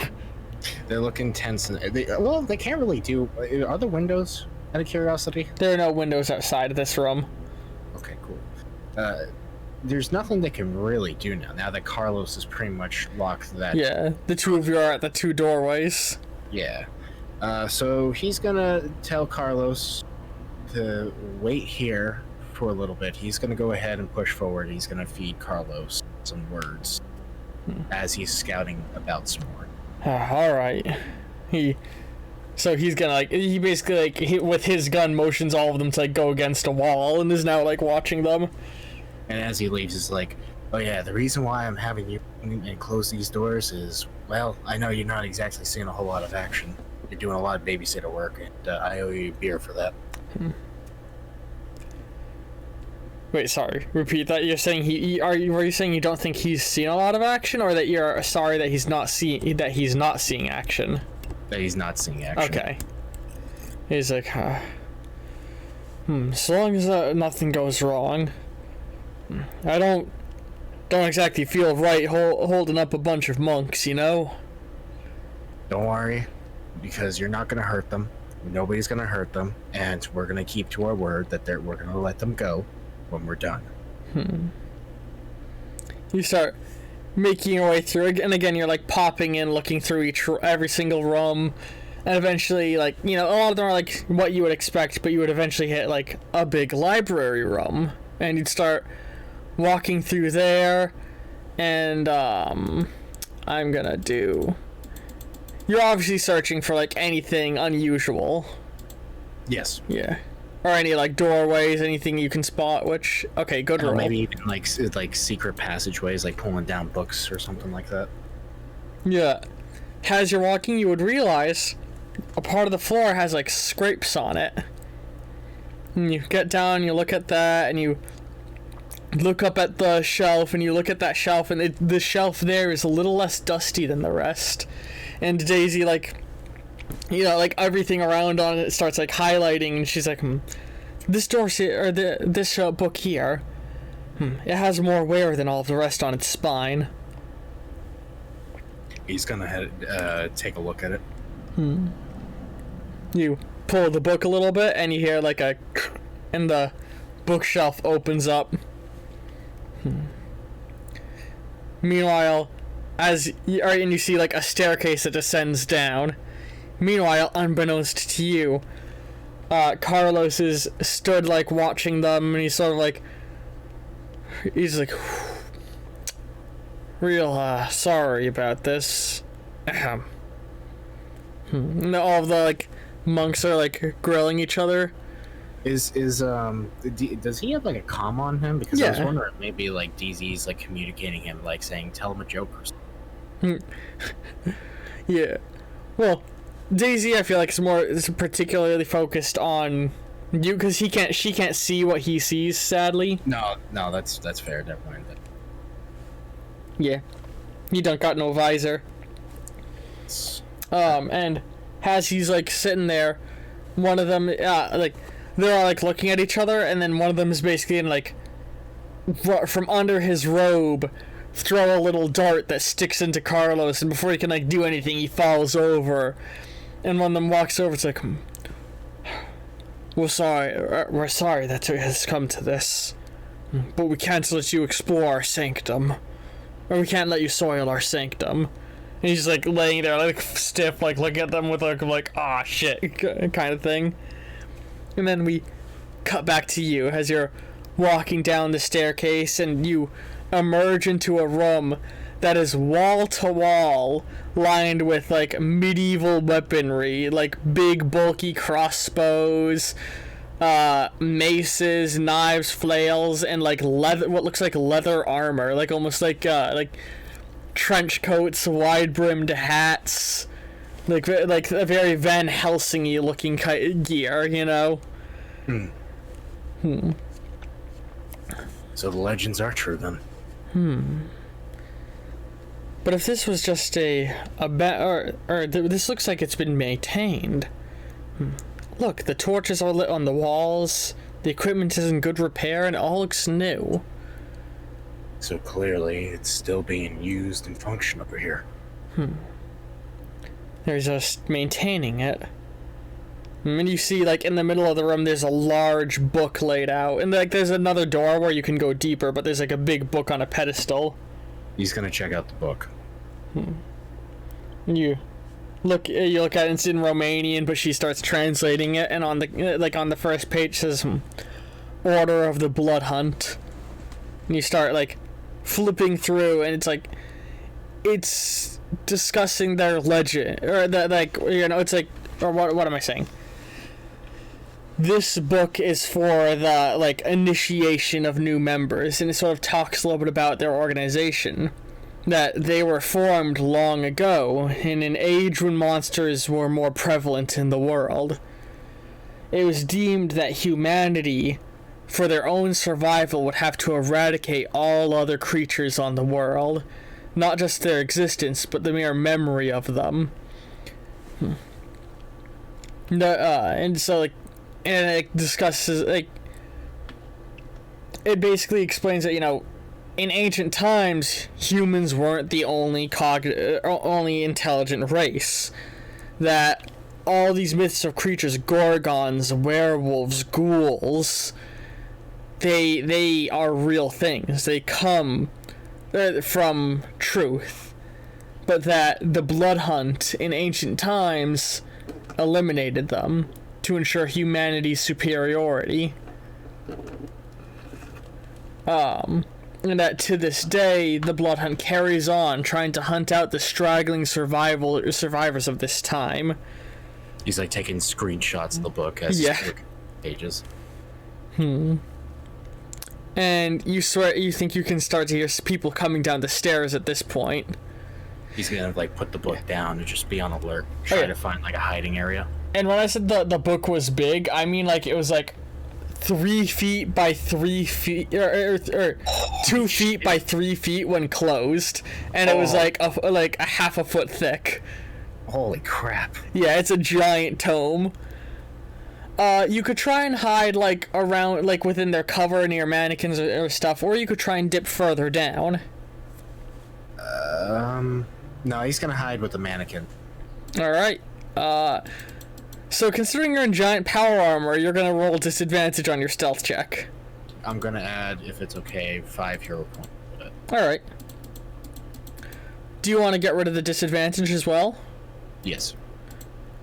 [SPEAKER 2] They're looking tense, and they can't really do. Are there windows? Out of curiosity,
[SPEAKER 1] there are no windows outside of this room.
[SPEAKER 2] Okay, cool. There's nothing they can really do now that Carlos has pretty much locked that.
[SPEAKER 1] Yeah, the two of you are at the 2 doorways.
[SPEAKER 2] Yeah. So he's gonna tell Carlos to wait here for a little bit. He's gonna go ahead and push forward. He's gonna feed Carlos some words as he's scouting about some more.
[SPEAKER 1] All right. He's gonna like, he basically like with his gun motions all of them to like go against a wall, and is now like watching them.
[SPEAKER 2] And as he leaves, he's like, oh yeah, the reason why I'm having you and close these doors is, well, I know you're not exactly seeing a whole lot of action. You're doing a lot of babysitter work, and I owe you a beer for that.
[SPEAKER 1] Wait, sorry. Repeat that. You're saying were you saying you don't think he's seen a lot of action, or that you're sorry that he's not seeing action?
[SPEAKER 2] That he's not seeing action.
[SPEAKER 1] Okay. He's like, As long as nothing goes wrong. I don't exactly feel right holding up a bunch of monks, you know?
[SPEAKER 2] Don't worry, because you're not going to hurt them. Nobody's going to hurt them, and we're going to keep to our word that we're going to let them go when we're done.
[SPEAKER 1] You start making your way through, and again, you're like popping in, looking through every single room, and eventually, like, you know, a lot of them are like what you would expect, but you would eventually hit like a big library room, and you'd start walking through there, and I'm gonna do. You're obviously searching for like anything unusual.
[SPEAKER 2] Yes.
[SPEAKER 1] Yeah. Or any like doorways, anything you can spot. Which good roll.
[SPEAKER 2] Maybe even like secret passageways, like pulling down books or something like that.
[SPEAKER 1] Yeah. As you're walking, you would realize a part of the floor has like scrapes on it. And you get down, you look at that, and you look up at the shelf, and you look at that shelf, and the shelf there is a little less dusty than the rest. And Daisy, like, you know, like everything around on it starts like highlighting, and she's like, this door or this book here, it has more wear than all of the rest on its spine.
[SPEAKER 2] He's gonna take a look at it.
[SPEAKER 1] You pull the book a little bit, and you hear like and the bookshelf opens up. Meanwhile, and you see like a staircase that descends down. Meanwhile, unbeknownst to you, Carlos is stood like watching them, and he's like, real sorry about this. And all of the like monks are like grilling each other.
[SPEAKER 2] Does he have like a comm on him? Because I was
[SPEAKER 1] Yeah.
[SPEAKER 2] wondering if maybe like DZ's like communicating him, like saying tell him a joke or something.
[SPEAKER 1] Yeah. Well, Daisy, I feel like is particularly focused on you because she can't see what he sees. Sadly.
[SPEAKER 2] No, that's fair. Never mind that.
[SPEAKER 1] Yeah. You don't got no visor. And as he's like sitting there, one of them like they're all like looking at each other, and then one of them is basically in like from under his robe throw a little dart that sticks into Carlos, and before he can like do anything, he falls over, and one of them walks over. It's like, we're sorry that it has come to this, but we can't let you explore our sanctum, or we can't let you soil our sanctum. And he's like laying there like stiff, like looking at them with like ah shit kind of thing. And then we cut back to you as you're walking down the staircase, and you emerge into a room that is wall to wall lined with like medieval weaponry, like big bulky crossbows, maces, knives, flails, and like what looks like leather armor, like almost like trench coats, wide brimmed hats, like a very Van Helsing-y looking gear, you know.
[SPEAKER 2] So the legends are true then.
[SPEAKER 1] But if this was just this looks like it's been maintained. Look, the torches are lit on the walls, the equipment is in good repair, and it all looks new.
[SPEAKER 2] So clearly it's still being used and function over here.
[SPEAKER 1] They're just maintaining it. And you see, like, in the middle of the room, there's a large book laid out. And, like, there's another door where you can go deeper, but there's, like, a big book on a pedestal.
[SPEAKER 2] He's gonna check out the book.
[SPEAKER 1] You look at it, and it's in Romanian, but she starts translating it, and on the first page says, Order of the Blood Hunt. And you start, like, flipping through, and it's, like, it's discussing their legend, or, it's, like, or what am I saying? This book is for the, like, initiation of new members, and it sort of talks a little bit about their organization. That they were formed long ago, in an age when monsters were more prevalent in the world. It was deemed that humanity, for their own survival, would have to eradicate all other creatures on the world. Not just their existence, but the mere memory of them. And so, like, and it discusses, like, it basically explains that, you know, in ancient times, humans weren't the only only intelligent race. That all these myths of creatures, gorgons, werewolves, ghouls, they are real things. They come from truth. But that the blood hunt in ancient times eliminated them to ensure humanity's superiority. And that to this day, the blood hunt carries on, trying to hunt out the straggling survivors of this time.
[SPEAKER 2] He's like taking screenshots of the book as pages.
[SPEAKER 1] And you think you can start to hear people coming down the stairs at this point.
[SPEAKER 2] He's gonna like put the book down and just be on alert, try to find like a hiding area.
[SPEAKER 1] And when I said the book was big, I mean like it was like 3 feet by 3 feet, or 2 feet by 3 feet when closed, and it was like a half a foot thick.
[SPEAKER 2] Holy crap!
[SPEAKER 1] Yeah, it's a giant tome. You could try and hide like around, like within their cover near mannequins or stuff, or you could try and dip further down.
[SPEAKER 2] No, he's gonna hide with the mannequin.
[SPEAKER 1] All right. So considering you're in giant power armor, you're gonna roll disadvantage on your stealth check.
[SPEAKER 2] I'm gonna add, if it's okay, 5 hero points.
[SPEAKER 1] All right. Do you want to get rid of the disadvantage as well?
[SPEAKER 2] Yes.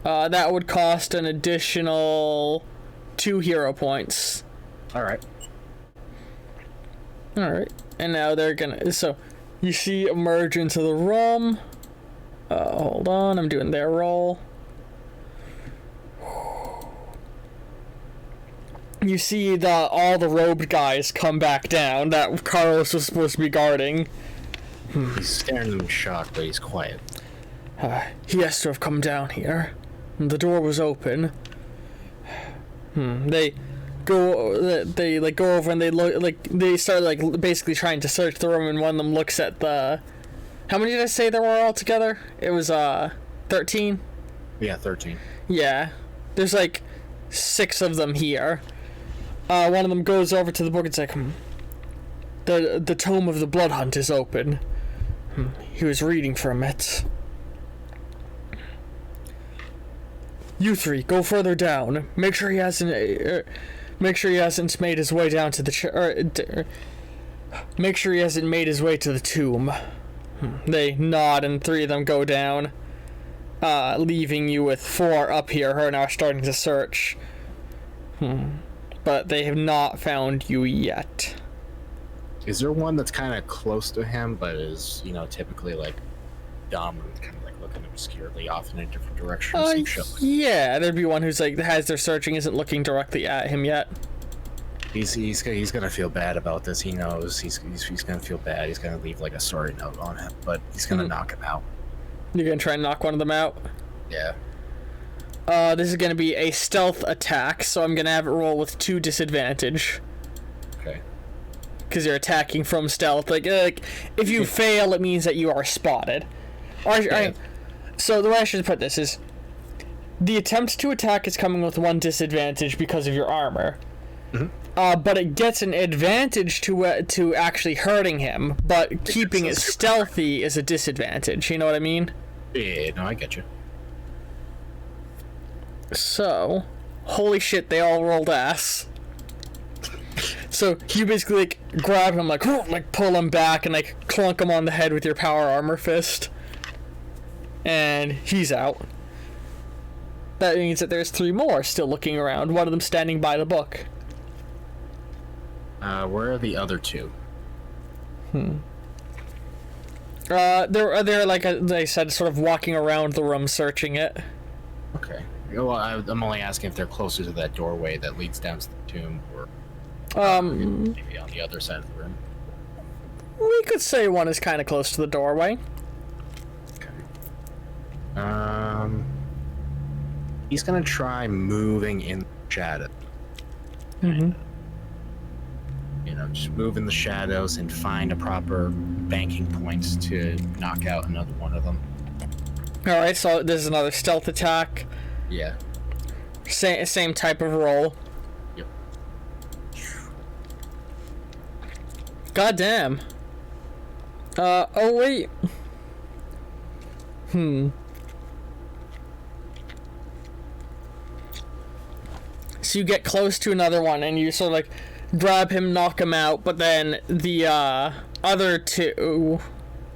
[SPEAKER 1] That would cost an additional 2 hero points.
[SPEAKER 2] All right.
[SPEAKER 1] All right. And now they're gonna. So you see emerge into the room. Hold on, I'm doing their roll. You see all the robed guys come back down that Carlos was supposed to be guarding.
[SPEAKER 2] He's staring at them in shock, but he's quiet.
[SPEAKER 1] He has to have come down here. The door was open. They go over and they look, like, they start like basically trying to search the room, and one of them looks at the. How many did I say there were all together? It was 13.
[SPEAKER 2] Yeah, 13.
[SPEAKER 1] Yeah, there's like 6 of them here. One of them goes over to the book and says, the tome of the blood hunt is open. He was reading from it. You 3, go further down. Make sure he hasn't made his way down to the make sure he hasn't made his way to the tomb. They nod and 3 of them go down, leaving you with 4 up here who are now starting to search. But they have not found you yet.
[SPEAKER 2] Is there one that's kind of close to him, but is, you know, typically like dumb and kind of like looking obscurely off in a different direction?
[SPEAKER 1] Yeah, there'd be one who's like, as they're searching, isn't looking directly at him yet.
[SPEAKER 2] He's gonna feel bad about this. He knows he's gonna feel bad. He's gonna leave like a sorry note on him, but he's gonna knock him out.
[SPEAKER 1] You're gonna try and knock one of them out?
[SPEAKER 2] Yeah.
[SPEAKER 1] This is gonna be a stealth attack, so I'm gonna have it roll with 2 disadvantage.
[SPEAKER 2] Okay.
[SPEAKER 1] Because you're attacking from stealth. Like if you fail, it means that you are spotted. So the way I should put this is, the attempt to attack is coming with 1 disadvantage because of your armor. But it gets an advantage to actually hurting him, but keeping it stealthy is a disadvantage. You know what I mean?
[SPEAKER 2] Yeah, no, I get you.
[SPEAKER 1] So, holy shit, they all rolled ass. So you basically like grab him, like pull him back and like clunk him on the head with your power armor fist, and he's out. That means that there's 3 more still looking around. One of them standing by the book.
[SPEAKER 2] Where are the other 2?
[SPEAKER 1] They're like they said, sort of walking around the room, searching it.
[SPEAKER 2] Okay. Well, I'm only asking if they're closer to that doorway that leads down to the tomb, or maybe on the other side of the room.
[SPEAKER 1] We could say one is kind of close to the doorway.
[SPEAKER 2] Okay. He's gonna try moving in the shadow. You know, just move in the shadows and find a proper banking point to knock out another one of them.
[SPEAKER 1] Alright, so there's another stealth attack.
[SPEAKER 2] Yeah.
[SPEAKER 1] Same type of roll.
[SPEAKER 2] Yep.
[SPEAKER 1] God damn. Oh wait. So you get close to another one and you sort of like grab him, knock him out, but then the other two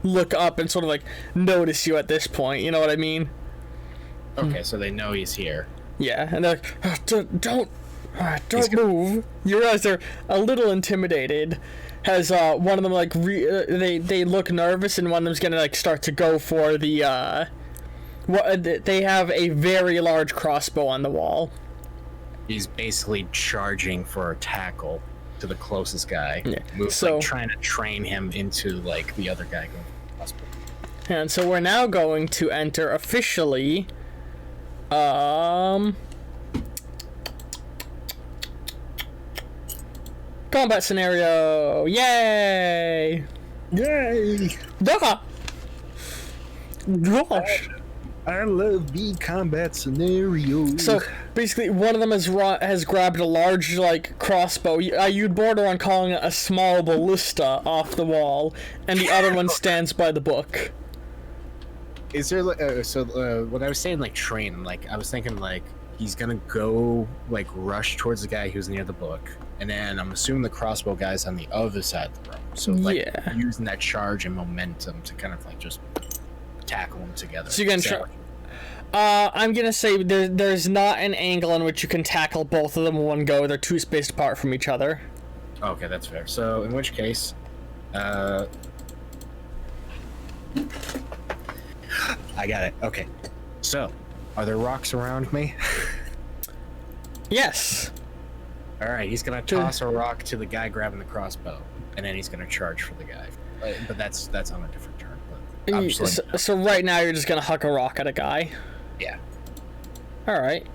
[SPEAKER 1] look up and sort of like notice you at this point, you know what I mean?
[SPEAKER 2] Okay, so they know he's here.
[SPEAKER 1] Yeah, and they're like, don't move. You realize they're a little intimidated. Has one of them like they look nervous, and one of them's gonna like start to go for the they have a very large crossbow on the wall.
[SPEAKER 2] He's basically charging for a tackle to the closest guy.
[SPEAKER 1] Yeah.
[SPEAKER 2] Like trying to train him into like the other guy going for the crossbow.
[SPEAKER 1] And so we're now going to enter officially combat scenario. Yay!
[SPEAKER 2] Yay!
[SPEAKER 1] Duh! Gosh!
[SPEAKER 2] I love the combat scenario.
[SPEAKER 1] So basically, one of them has grabbed a large like crossbow. You'd border on calling it a small ballista off the wall, and the other one stands by the book.
[SPEAKER 2] Is there what I was saying, like train? Like I was thinking, like he's gonna go like rush towards the guy who's near the book, and then I'm assuming the crossbow guy's on the other side of the room. So like using that charge and momentum to kind of like just tackle them together.
[SPEAKER 1] So you're gonna try. I'm gonna say there's not an angle in which you can tackle both of them in one go. They're too spaced apart from each other.
[SPEAKER 2] Okay, that's fair. So in which case, I got it. Okay. So, are there rocks around me?
[SPEAKER 1] Yes.
[SPEAKER 2] All right. He's gonna toss a rock to the guy grabbing the crossbow, and then he's gonna charge for the guy. But that's on a different turn. But I'm just
[SPEAKER 1] so right now you're just gonna huck a rock at a guy.
[SPEAKER 2] Yeah.
[SPEAKER 1] All right.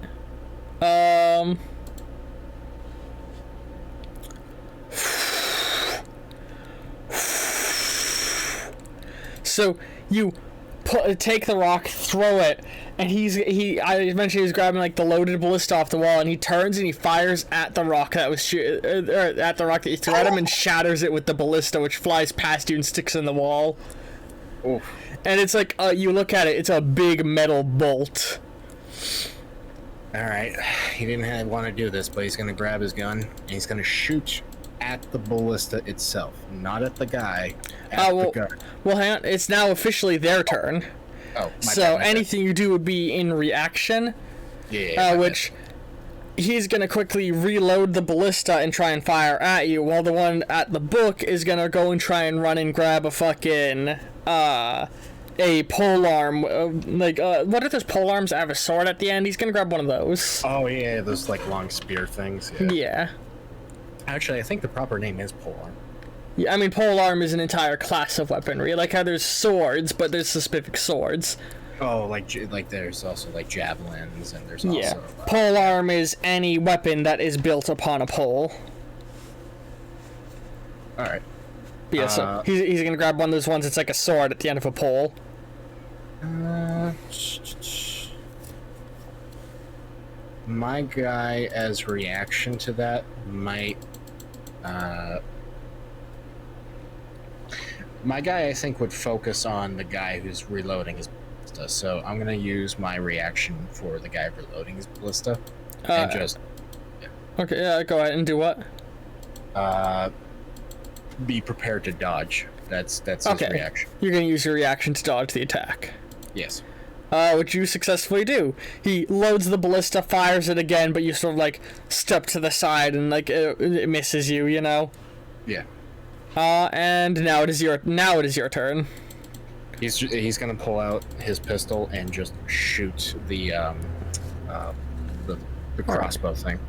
[SPEAKER 1] So you take the rock, throw it, and I mentioned he was grabbing like the loaded ballista off the wall, and he turns and he fires at the rock that was at the rock that you threw at him, and shatters it with the ballista, which flies past you and sticks in the wall.
[SPEAKER 2] Oh.
[SPEAKER 1] And it's like you look at it, it's a big metal bolt.
[SPEAKER 2] All right. He didn't want to do this, but he's gonna grab his gun and he's gonna shoot at the ballista itself, not at the guy. The gun.
[SPEAKER 1] Well, hang on. It's now officially their turn.
[SPEAKER 2] Oh,
[SPEAKER 1] so anything you do would be in reaction.
[SPEAKER 2] Yeah.
[SPEAKER 1] Which he's gonna quickly reload the ballista and try and fire at you, while the one at the book is gonna go and try and run and grab a fucking a pole arm. What are those pole arms that have a sword at the end? He's gonna grab one of those.
[SPEAKER 2] Oh yeah, those like long spear things.
[SPEAKER 1] Yeah.
[SPEAKER 2] Actually, I think the proper name is polearm.
[SPEAKER 1] Yeah, I mean, polearm is an entire class of weaponry. Like how there's swords, but there's specific swords.
[SPEAKER 2] Oh, like there's also like javelins, and there's also
[SPEAKER 1] polearm is any weapon that is built upon a pole.
[SPEAKER 2] All right.
[SPEAKER 1] Yeah, so he's gonna grab one of those ones that's like a sword at the end of a pole.
[SPEAKER 2] My guy, as reaction to that, might. My guy, I think, would focus on the guy who's reloading his ballista. So I'm gonna use my reaction for the guy reloading his ballista, and just.
[SPEAKER 1] Yeah. Okay, yeah, go ahead and do what?
[SPEAKER 2] Be prepared to dodge. That's his reaction.
[SPEAKER 1] You're gonna use your reaction to dodge the attack.
[SPEAKER 2] Yes.
[SPEAKER 1] Which you successfully do. He loads the ballista, fires it again, but you sort of like step to the side and like it misses you, you know.
[SPEAKER 2] Yeah.
[SPEAKER 1] And now it is your turn.
[SPEAKER 2] He's gonna pull out his pistol and just shoot the crossbow thing.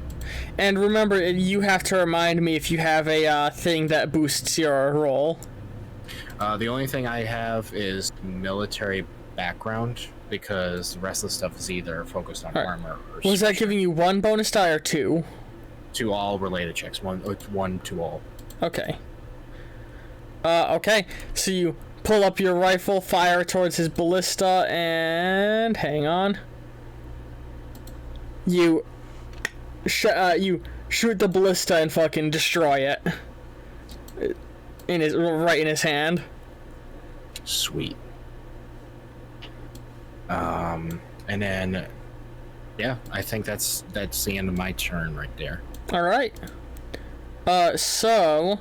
[SPEAKER 1] And remember, you have to remind me if you have a thing that boosts your roll.
[SPEAKER 2] The only thing I have is military background, because the rest of the stuff is either focused on armor or...
[SPEAKER 1] Was that giving you one bonus die or two?
[SPEAKER 2] To all related checks. One to all.
[SPEAKER 1] Okay. Okay. So you pull up your rifle, fire towards his ballista, and... hang on. You you shoot the ballista and fucking destroy it. Right in his hand.
[SPEAKER 2] Sweet. And then, yeah, I think that's the end of my turn right there.
[SPEAKER 1] All right. So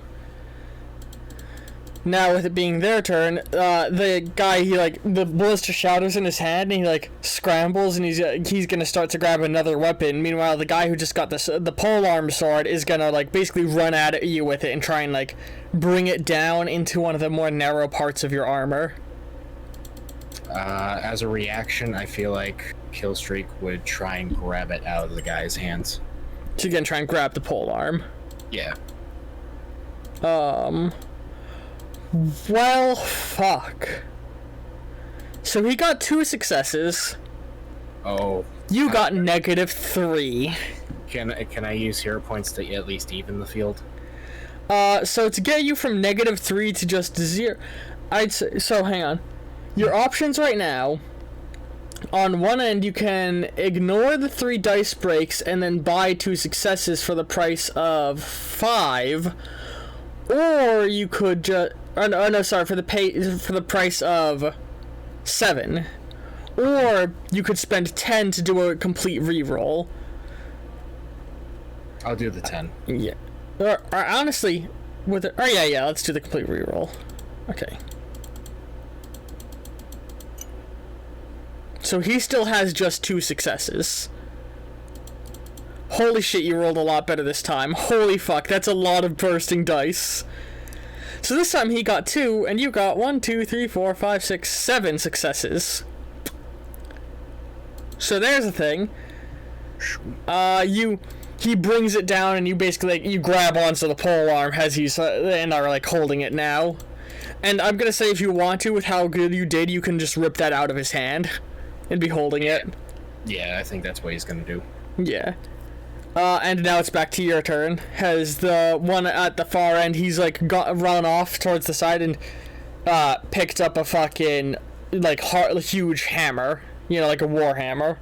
[SPEAKER 1] now with it being their turn, the guy, the ballista shatters in his hand, and he scrambles, and he's gonna start to grab another weapon. Meanwhile, the guy who just got the polearm sword is gonna basically run at you with it and try and bring it down into one of the more narrow parts of your armor.
[SPEAKER 2] As a reaction, I feel like Killstreak would try and grab it out of the guy's hands.
[SPEAKER 1] So you're gonna try and grab the polearm.
[SPEAKER 2] Yeah.
[SPEAKER 1] Well, fuck. So he got 2 successes.
[SPEAKER 2] Oh.
[SPEAKER 1] You got -3.
[SPEAKER 2] Can I use hero points to at least even the field?
[SPEAKER 1] So to get you from -3 to just 0, I'd say, so hang on. Your options right now, on one end you can ignore the 3 dice breaks and then buy 2 successes for the price of 5, or you could just, for the price of 7, or you could spend 10 to do a complete reroll.
[SPEAKER 2] I'll do the 10.
[SPEAKER 1] Yeah. Or honestly, let's do the complete reroll. Okay. So he still has just 2 successes. Holy shit, you rolled a lot better this time. Holy fuck, that's a lot of bursting dice. So this time he got 2, and you got 1, 2, 3, 4, 5, 6, 7 successes. So there's the thing. He brings it down, and you basically, you grab onto the polearm as he's, and are, holding it now. And I'm gonna say if you want to, with how good you did, you can just rip that out of his hand and be holding it.
[SPEAKER 2] Yeah, I think that's what he's gonna do.
[SPEAKER 1] Yeah. And now it's back to your turn. Has the one at the far end, he's run off towards the side and picked up a fucking huge hammer, like a war hammer.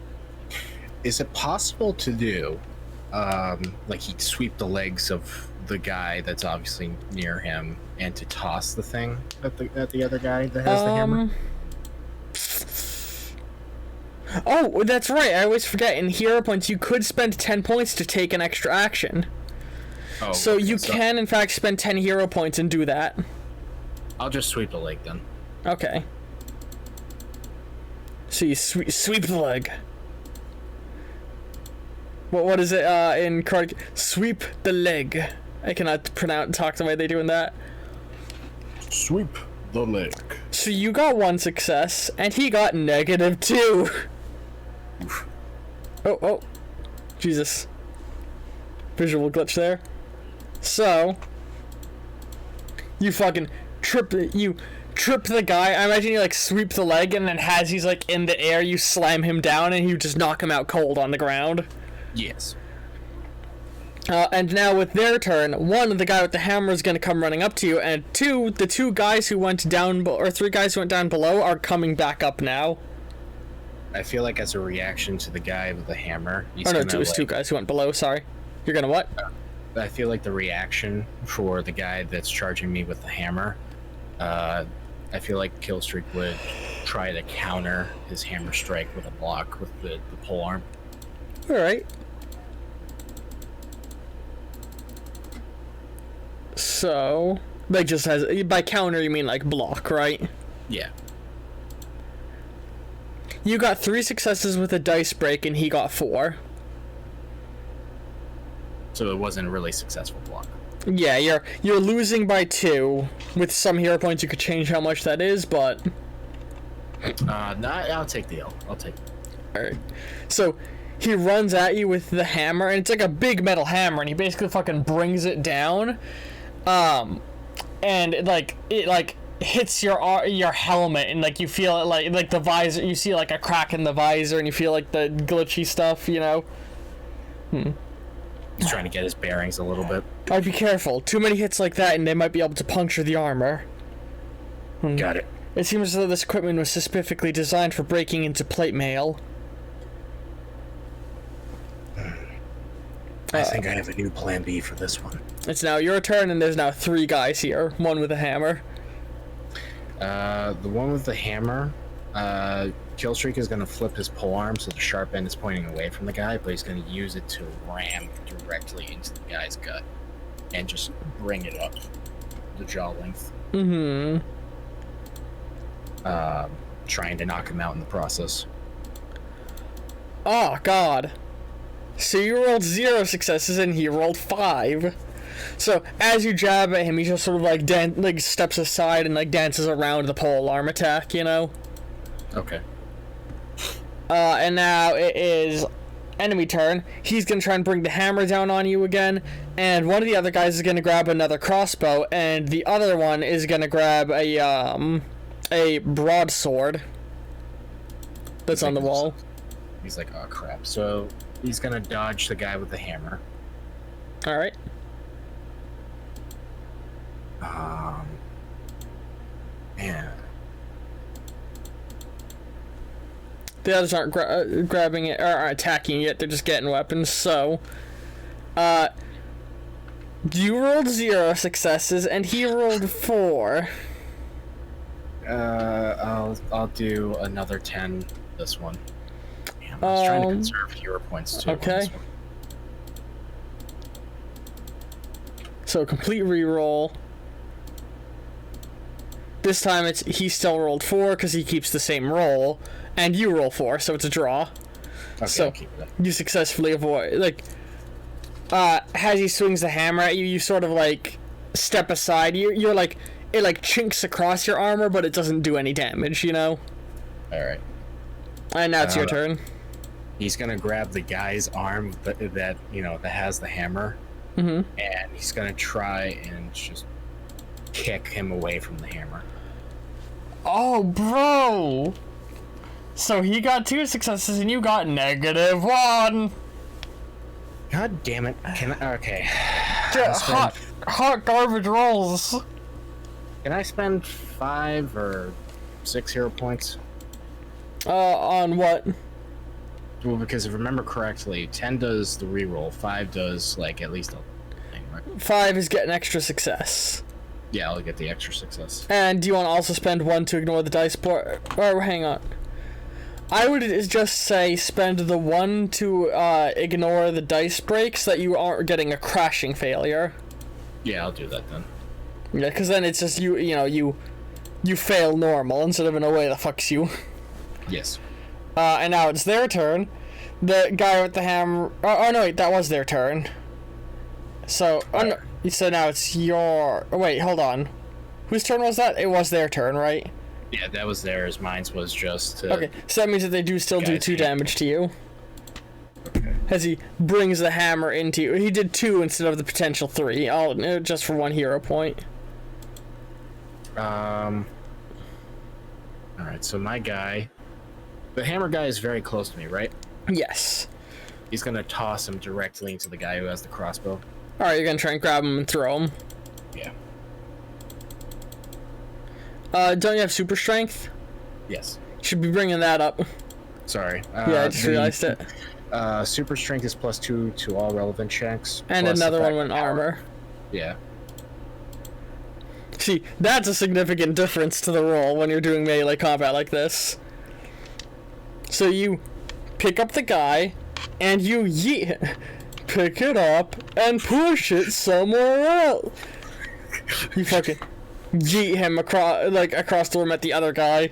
[SPEAKER 2] Is it possible to do he'd sweep the legs of the guy that's obviously near him and to toss the thing at the other guy that has the hammer?
[SPEAKER 1] Oh, that's right. I always forget. In hero points, you could spend 10 points to take an extra action. Oh, so okay, you can, in fact, spend 10 hero points and do that.
[SPEAKER 2] I'll just sweep the leg then.
[SPEAKER 1] Okay. So you sweep the leg. What is it in card? Sweep the leg. I cannot talk the way they do in that.
[SPEAKER 2] Sweep the leg.
[SPEAKER 1] So you got 1 success, and he got -2. Oh, Jesus. Visual glitch there. So, you fucking trip the guy. I imagine you sweep the leg, and then as he's in the air, you slam him down, and you just knock him out cold on the ground.
[SPEAKER 2] Yes.
[SPEAKER 1] And now with their turn, 1, the guy with the hammer is going to come running up to you, and 2, the 2 guys who went down, or 3 guys who went down below are coming back up now.
[SPEAKER 2] I feel like as a reaction to the guy with the hammer, he's
[SPEAKER 1] it was 2 guys who went below, sorry. You're gonna what?
[SPEAKER 2] I feel like the reaction for the guy that's charging me with the hammer, I feel like Killstreak would try to counter his hammer strike with a block with the polearm.
[SPEAKER 1] Alright. So, just has, by counter you mean block, right?
[SPEAKER 2] Yeah.
[SPEAKER 1] You got 3 successes with a dice break, and he got 4.
[SPEAKER 2] So it wasn't a really successful block.
[SPEAKER 1] Yeah, you're losing by 2. With some hero points, you could change how much that is, but...
[SPEAKER 2] No, I'll take the L. I'll take it.
[SPEAKER 1] Alright. So, he runs at you with the hammer, and it's a big metal hammer, and he basically fucking brings it down. And it hits your helmet, and you feel it like the visor, you see a crack in the visor, and you feel the glitchy stuff,
[SPEAKER 2] He's trying to get his bearings a little bit.
[SPEAKER 1] I'd be careful. Too many hits like that, and they might be able to puncture the armor.
[SPEAKER 2] Got it.
[SPEAKER 1] It seems as though this equipment was specifically designed for breaking into plate mail.
[SPEAKER 2] I think I have a new plan B for this one.
[SPEAKER 1] It's now your turn, and there's now 3 guys here. One with a hammer.
[SPEAKER 2] The one with the hammer, Killstreak is going to flip his polearm so the sharp end is pointing away from the guy, but he's going to use it to ram directly into the guy's gut and just bring it up the jaw length.
[SPEAKER 1] Mm-hmm.
[SPEAKER 2] Trying to knock him out in the process.
[SPEAKER 1] Oh, God. So you rolled 0 successes, and he rolled 5. So as you jab at him, he just sort of like steps aside and like dances around the pole arm attack, you know.
[SPEAKER 2] Okay.
[SPEAKER 1] And now it is enemy turn. He's gonna try and bring the hammer down on you again, and one of the other guys is gonna grab another crossbow, and the other one is gonna grab a broadsword that's on the wall.
[SPEAKER 2] He's like, oh crap. So he's gonna dodge the guy with the hammer.
[SPEAKER 1] All right.
[SPEAKER 2] Man.
[SPEAKER 1] The others aren't grabbing it or attacking it. They're just getting weapons. So, you rolled 0 successes, and he rolled 4.
[SPEAKER 2] I'll do another 10 this one. Damn, I was trying to conserve hero points too.
[SPEAKER 1] Okay. So complete reroll. This time he still rolled 4 because he keeps the same roll, and you roll 4, so it's a draw.
[SPEAKER 2] Okay,
[SPEAKER 1] So you successfully avoid as he swings the hammer at you, you sort of like step aside. You're like it like chinks across your armor, but it doesn't do any damage, you know.
[SPEAKER 2] All right.
[SPEAKER 1] And now it's your turn.
[SPEAKER 2] He's gonna grab the guy's arm that has the hammer, and he's gonna try and just kick him away from the hammer.
[SPEAKER 1] Oh, bro! So he got 2 successes and you got -1.
[SPEAKER 2] God damn it! Okay.
[SPEAKER 1] Hot garbage rolls.
[SPEAKER 2] Can I spend 5 or 6 hero points?
[SPEAKER 1] On what?
[SPEAKER 2] Well, because if I remember correctly, 10 does the reroll, 5 does like at least a thing, right?
[SPEAKER 1] 5 is getting extra success.
[SPEAKER 2] Yeah, I'll get the extra success.
[SPEAKER 1] And do you want to also spend 1 to ignore the dice or hang on. I would just say spend the 1 to ignore the dice break so that you aren't getting a crashing failure.
[SPEAKER 2] Yeah, I'll do that then.
[SPEAKER 1] Yeah, because then it's just you fail normal instead of in a way that fucks you.
[SPEAKER 2] Yes.
[SPEAKER 1] And now it's their turn. The guy with the hammer... Oh, no, wait, that was their turn. So, no, so now it's your... Oh, wait, hold on. Whose turn was that? It was their turn, right?
[SPEAKER 2] Yeah, that was theirs. Mine was just...
[SPEAKER 1] Okay, so that means that they do still do 2 damage to you.
[SPEAKER 2] Okay.
[SPEAKER 1] As he brings the hammer into you. He did 2 instead of the potential 3. Just for 1 hero point.
[SPEAKER 2] Alright, so my guy... The hammer guy is very close to me, right?
[SPEAKER 1] Yes.
[SPEAKER 2] He's gonna toss him directly into the guy who has the crossbow.
[SPEAKER 1] Alright, you're gonna try and grab him and throw him.
[SPEAKER 2] Yeah.
[SPEAKER 1] Don't you have super strength?
[SPEAKER 2] Yes.
[SPEAKER 1] Should be bringing that up.
[SPEAKER 2] Sorry.
[SPEAKER 1] Yeah, I just realized it.
[SPEAKER 2] Super strength is +2 to all relevant checks.
[SPEAKER 1] And another one went armor.
[SPEAKER 2] Yeah.
[SPEAKER 1] See, that's a significant difference to the roll when you're doing melee combat like this. So you pick up the guy, and you pick it up, and push it somewhere else. You fucking yeet him across the room at the other guy.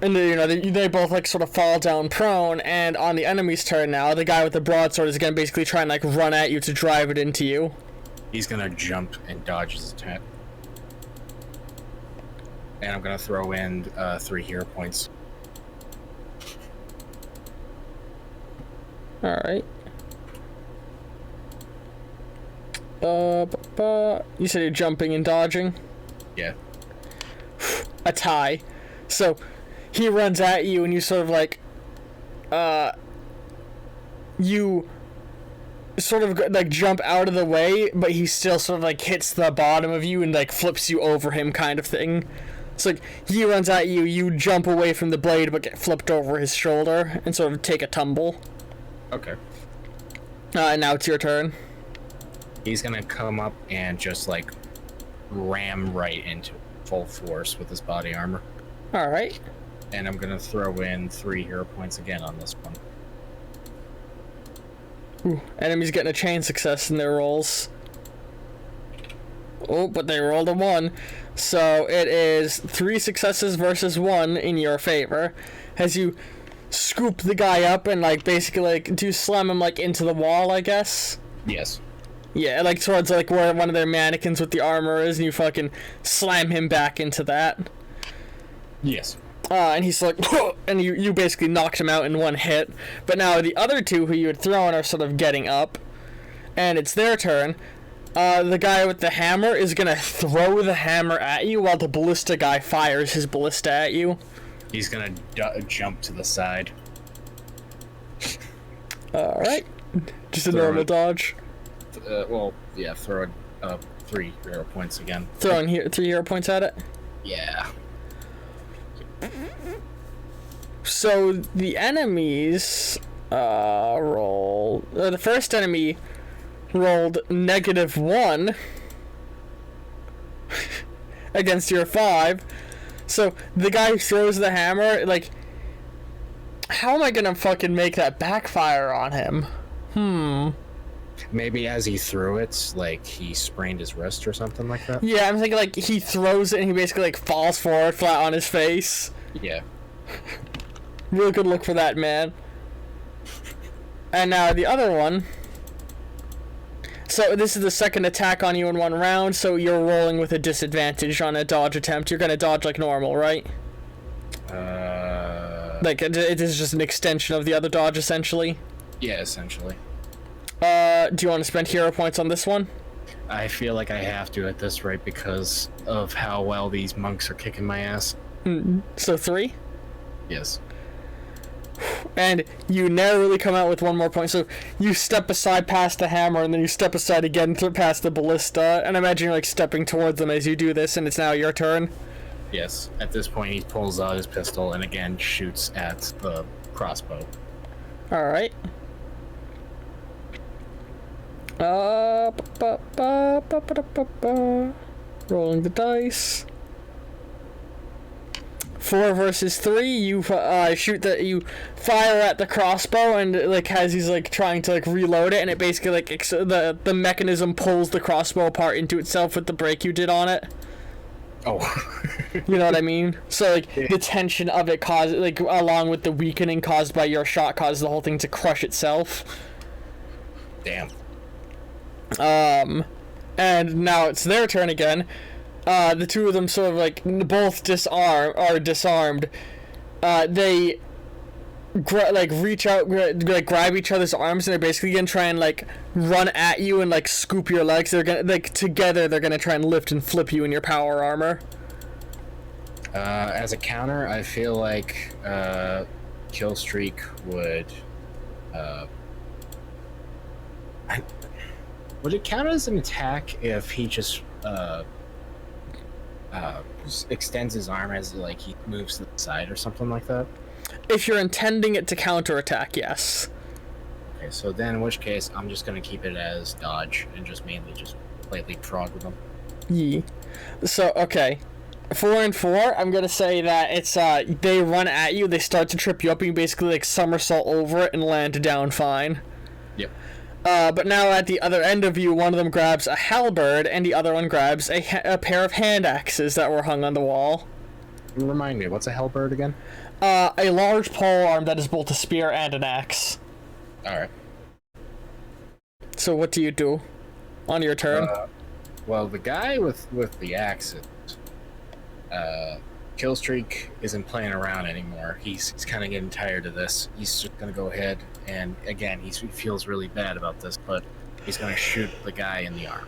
[SPEAKER 1] And they both like sort of fall down prone, and on the enemy's turn now, the guy with the broadsword is gonna basically try and like run at you to drive it into you.
[SPEAKER 2] He's gonna jump and dodge his attack. And I'm gonna throw in 3 hero points.
[SPEAKER 1] Alright. You said you're jumping and dodging?
[SPEAKER 2] Yeah.
[SPEAKER 1] A tie. So, he runs at you and you sort of like, you sort of like jump out of the way, but he still sort of like hits the bottom of you and like flips you over him kind of thing. It's like, he runs at you, you jump away from the blade but get flipped over his shoulder and sort of take a tumble.
[SPEAKER 2] Okay.
[SPEAKER 1] Now it's your turn.
[SPEAKER 2] He's gonna come up and just like ram right into full force with his body armor.
[SPEAKER 1] All right.
[SPEAKER 2] And I'm gonna throw in 3 hero points again on this one.
[SPEAKER 1] Ooh, enemies getting a chain success in their rolls. Oh, but they rolled a 1. So it is 3 successes versus 1 in your favor. As you scoop the guy up and like basically like do you slam him like into the wall, I guess?
[SPEAKER 2] Yes.
[SPEAKER 1] Yeah, like towards like where one of their mannequins with the armor is, and you fucking slam him back into that.
[SPEAKER 2] Yes.
[SPEAKER 1] And he's like, and you basically knocked him out in 1 hit. But now the other 2 who you had thrown are sort of getting up, and it's their turn. The guy with the hammer is gonna throw the hammer at you while the ballista guy fires his ballista at you.
[SPEAKER 2] He's gonna jump to the side.
[SPEAKER 1] Alright. Just a normal dodge.
[SPEAKER 2] Well, yeah, throw 3 hero points again.
[SPEAKER 1] Throwing 3 hero points at it?
[SPEAKER 2] Yeah.
[SPEAKER 1] So the enemies roll. The first enemy rolled -1 against your 5. So the guy who throws the hammer, like, how am I gonna fucking make that backfire on him?
[SPEAKER 2] Maybe as he threw it, like he sprained his wrist or something like that.
[SPEAKER 1] Yeah, I'm thinking like he throws it and he basically like falls forward flat on his face.
[SPEAKER 2] Yeah.
[SPEAKER 1] Real good look for that, man. And now the other one. So this is the second attack on you in 1 round, so you're rolling with a disadvantage on a dodge attempt. You're gonna dodge like normal, right? Like it is just an extension of the other dodge, essentially.
[SPEAKER 2] Yeah, essentially.
[SPEAKER 1] Do you want to spend hero points on this one?
[SPEAKER 2] I feel like I have to at this rate because of how well these monks are kicking my ass.
[SPEAKER 1] So 3?
[SPEAKER 2] Yes.
[SPEAKER 1] And you narrowly come out with 1 more point. So you step aside past the hammer, and then you step aside again past the ballista. And I imagine you're like stepping towards them as you do this, and it's now your turn.
[SPEAKER 2] Yes. At this point, he pulls out his pistol and again shoots at the crossbow.
[SPEAKER 1] All right. Rolling the dice. 4 versus 3. You you fire at the crossbow, and it, like as he's like trying to like reload it, and it basically like the mechanism pulls the crossbow apart into itself with the break you did on it.
[SPEAKER 2] Oh.
[SPEAKER 1] You know what I mean? So like the tension of it caused, like along with the weakening caused by your shot, caused the whole thing to crush itself.
[SPEAKER 2] Damn.
[SPEAKER 1] And now it's their turn again. The 2 of them sort of like both are disarmed. They reach out, grab each other's arms, and they're basically gonna try and like run at you and like scoop your legs. They're gonna together they're gonna try and lift and flip you in your power armor.
[SPEAKER 2] As a counter, I feel like Killstreak would. Would it count as an attack if he just extends his arm as like he moves to the side or something like that?
[SPEAKER 1] If you're intending it to counterattack, yes.
[SPEAKER 2] Okay, so then in which case I'm just gonna keep it as dodge and just mainly just play leapfrog with them.
[SPEAKER 1] Yee. So okay. 4 and 4, I'm gonna say that it's they run at you, they start to trip you up, and you basically like somersault over it and land down fine.
[SPEAKER 2] Yep.
[SPEAKER 1] But now at the other end of you, one of them grabs a halberd, and the other one grabs a pair of hand axes that were hung on the wall.
[SPEAKER 2] Remind me, what's a halberd again?
[SPEAKER 1] A large pole arm that is both a spear and an axe.
[SPEAKER 2] Alright.
[SPEAKER 1] So what do you do on your turn?
[SPEAKER 2] Well, the guy with the axe, Killstreak isn't playing around anymore. He's kind of getting tired of this. He's just going to go ahead and, again, he feels really bad about this, but he's going to shoot the guy in the arm.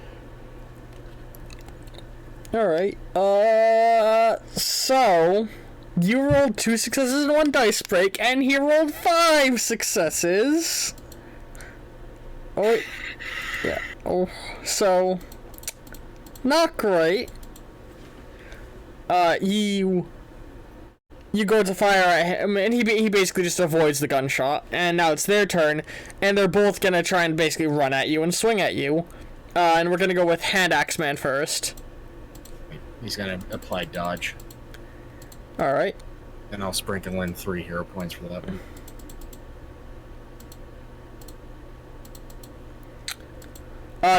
[SPEAKER 1] Alright. So you rolled 2 successes and 1 dice break, and he rolled 5 successes. Oh, wait. Yeah. Oh, so not great. You you go to fire at him, and he basically just avoids the gunshot. And now it's their turn, and they're both gonna try and basically run at you and swing at you. And we're gonna go with Hand Axe Man first.
[SPEAKER 2] He's gonna apply dodge.
[SPEAKER 1] Alright.
[SPEAKER 2] And I'll sprinkle in 3 hero points for that one.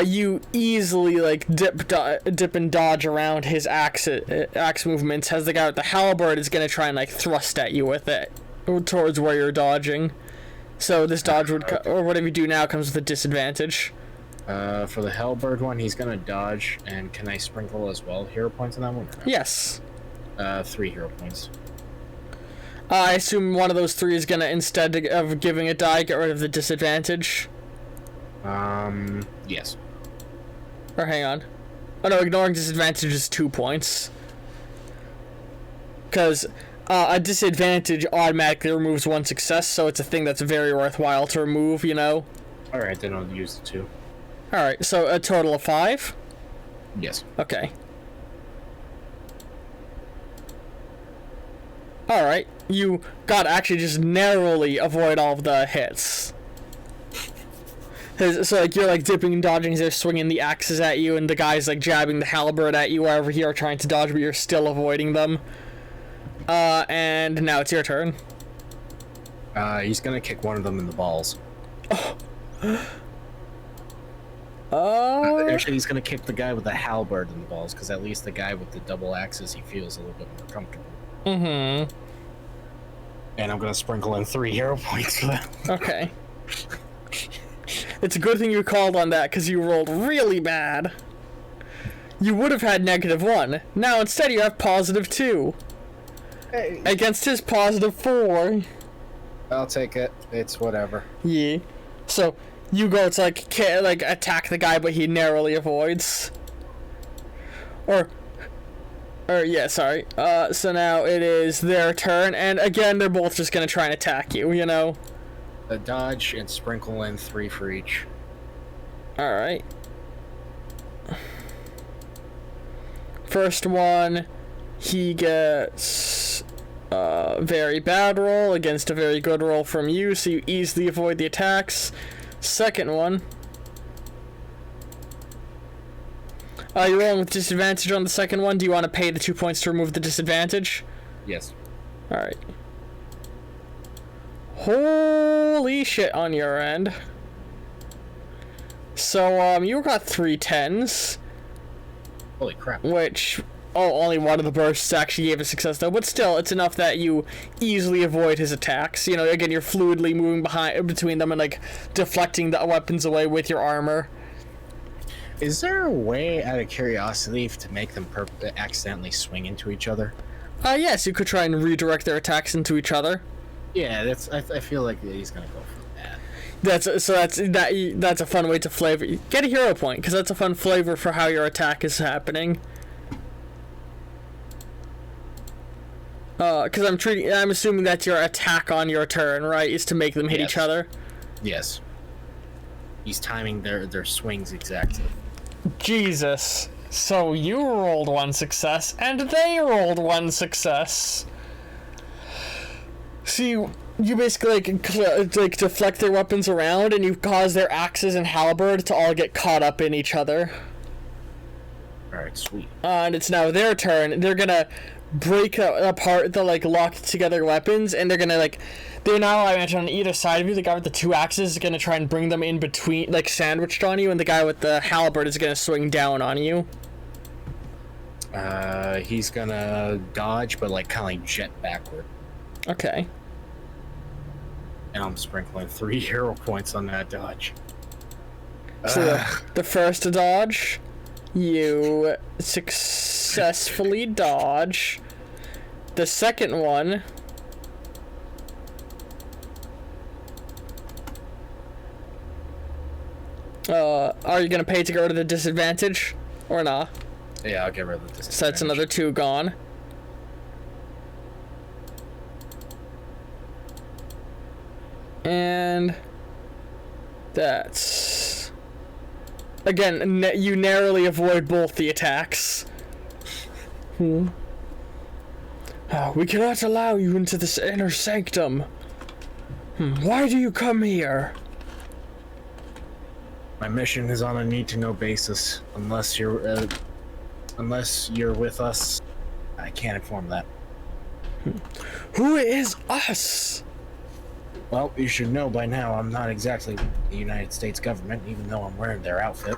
[SPEAKER 1] You easily like dip and dodge around his axe movements, as the guy with the halberd is gonna try and like thrust at you with it towards where you're dodging. So this dodge would or whatever you do now comes with a disadvantage.
[SPEAKER 2] For the halberd one, he's gonna dodge, and can I sprinkle as well hero points on that one?
[SPEAKER 1] Yes.
[SPEAKER 2] 3 hero points.
[SPEAKER 1] I assume one of those 3 is gonna, instead of giving a die, get rid of the disadvantage.
[SPEAKER 2] Yes.
[SPEAKER 1] Or hang on. Oh no, ignoring disadvantage is 2 points. Because a disadvantage automatically removes 1 success, so it's a thing that's very worthwhile to remove, you know?
[SPEAKER 2] Alright, then I'll use the 2.
[SPEAKER 1] Alright, so a total of 5?
[SPEAKER 2] Yes.
[SPEAKER 1] Okay. Alright, you gotta actually just narrowly avoid all of the hits. So like you're like dipping and dodging as they're swinging the axes at you, and the guy's like jabbing the halberd at you wherever you're trying to dodge, but you're still avoiding them. And now it's your turn.
[SPEAKER 2] He's gonna kick one of them in the balls. Actually, he's gonna kick the guy with the halberd in the balls, because at least the guy with the double axes, he feels a little bit more comfortable.
[SPEAKER 1] Mm-hmm.
[SPEAKER 2] And I'm gonna sprinkle in 3 hero points for that.
[SPEAKER 1] Okay. It's a good thing you called on that, because you rolled really bad. You would have had -1. Now instead you have +2.
[SPEAKER 2] Hey.
[SPEAKER 1] Against his +4.
[SPEAKER 2] I'll take it. It's whatever.
[SPEAKER 1] Yeah. So you go to like attack the guy, but he narrowly avoids. Or yeah, sorry. So now it is their turn, and again they're both just gonna try and attack you, you know?
[SPEAKER 2] A dodge and sprinkle in 3 for each.
[SPEAKER 1] Alright. First one, he gets a very bad roll against a very good roll from you, so you easily avoid the attacks. Second one, you're rolling with disadvantage on the second one. Do you want to pay the 2 points to remove the disadvantage?
[SPEAKER 2] Yes.
[SPEAKER 1] Alright. Holy shit on your end. So, you got 3 10s.
[SPEAKER 2] Holy crap.
[SPEAKER 1] Which, only one of the bursts actually gave a success though, but still, it's enough that you easily avoid his attacks. You know, again, you're fluidly moving between them and, like, deflecting the weapons away with your armor.
[SPEAKER 2] Is there a way, out of curiosity, to make them accidentally swing into each other?
[SPEAKER 1] Yes, you could try and redirect their attacks into each other.
[SPEAKER 2] Yeah, that's. I feel like he's gonna go for that.
[SPEAKER 1] That's a fun way to flavor. Get a hero point, because that's a fun flavor for how your attack is happening. Because I'm assuming that's your attack on your turn, right? Is to make them hit each other.
[SPEAKER 2] Yes. He's timing their swings exactly.
[SPEAKER 1] Jesus. So you rolled 1 success, and they rolled 1 success. So you basically like deflect their weapons around, and you cause their axes and halberd to all get caught up in each other.
[SPEAKER 2] Alright, sweet.
[SPEAKER 1] And it's now their turn. They're gonna break apart the like locked together weapons, and they're now, I imagine, on either side of you. The guy with the 2 axes is gonna try and bring them in between, like sandwiched on you, and the guy with the halberd is gonna swing down on you.
[SPEAKER 2] He's gonna dodge, but like kind of like jet backward.
[SPEAKER 1] Okay.
[SPEAKER 2] And I'm sprinkling 3 hero points on that dodge.
[SPEAKER 1] So the first dodge, you successfully dodge. The second one, are you gonna pay to get rid of the disadvantage, or not?
[SPEAKER 2] Yeah, I'll get rid of the disadvantage.
[SPEAKER 1] So that's another 2 gone. And that's... Again, you narrowly avoid both the attacks. We cannot allow you into this inner sanctum. Why do you come here?
[SPEAKER 2] My mission is on a need-to-know basis. Unless you're with us, I can't inform that.
[SPEAKER 1] Who is us?
[SPEAKER 2] Well, you should know by now I'm not exactly the United States government, even though I'm wearing their outfit.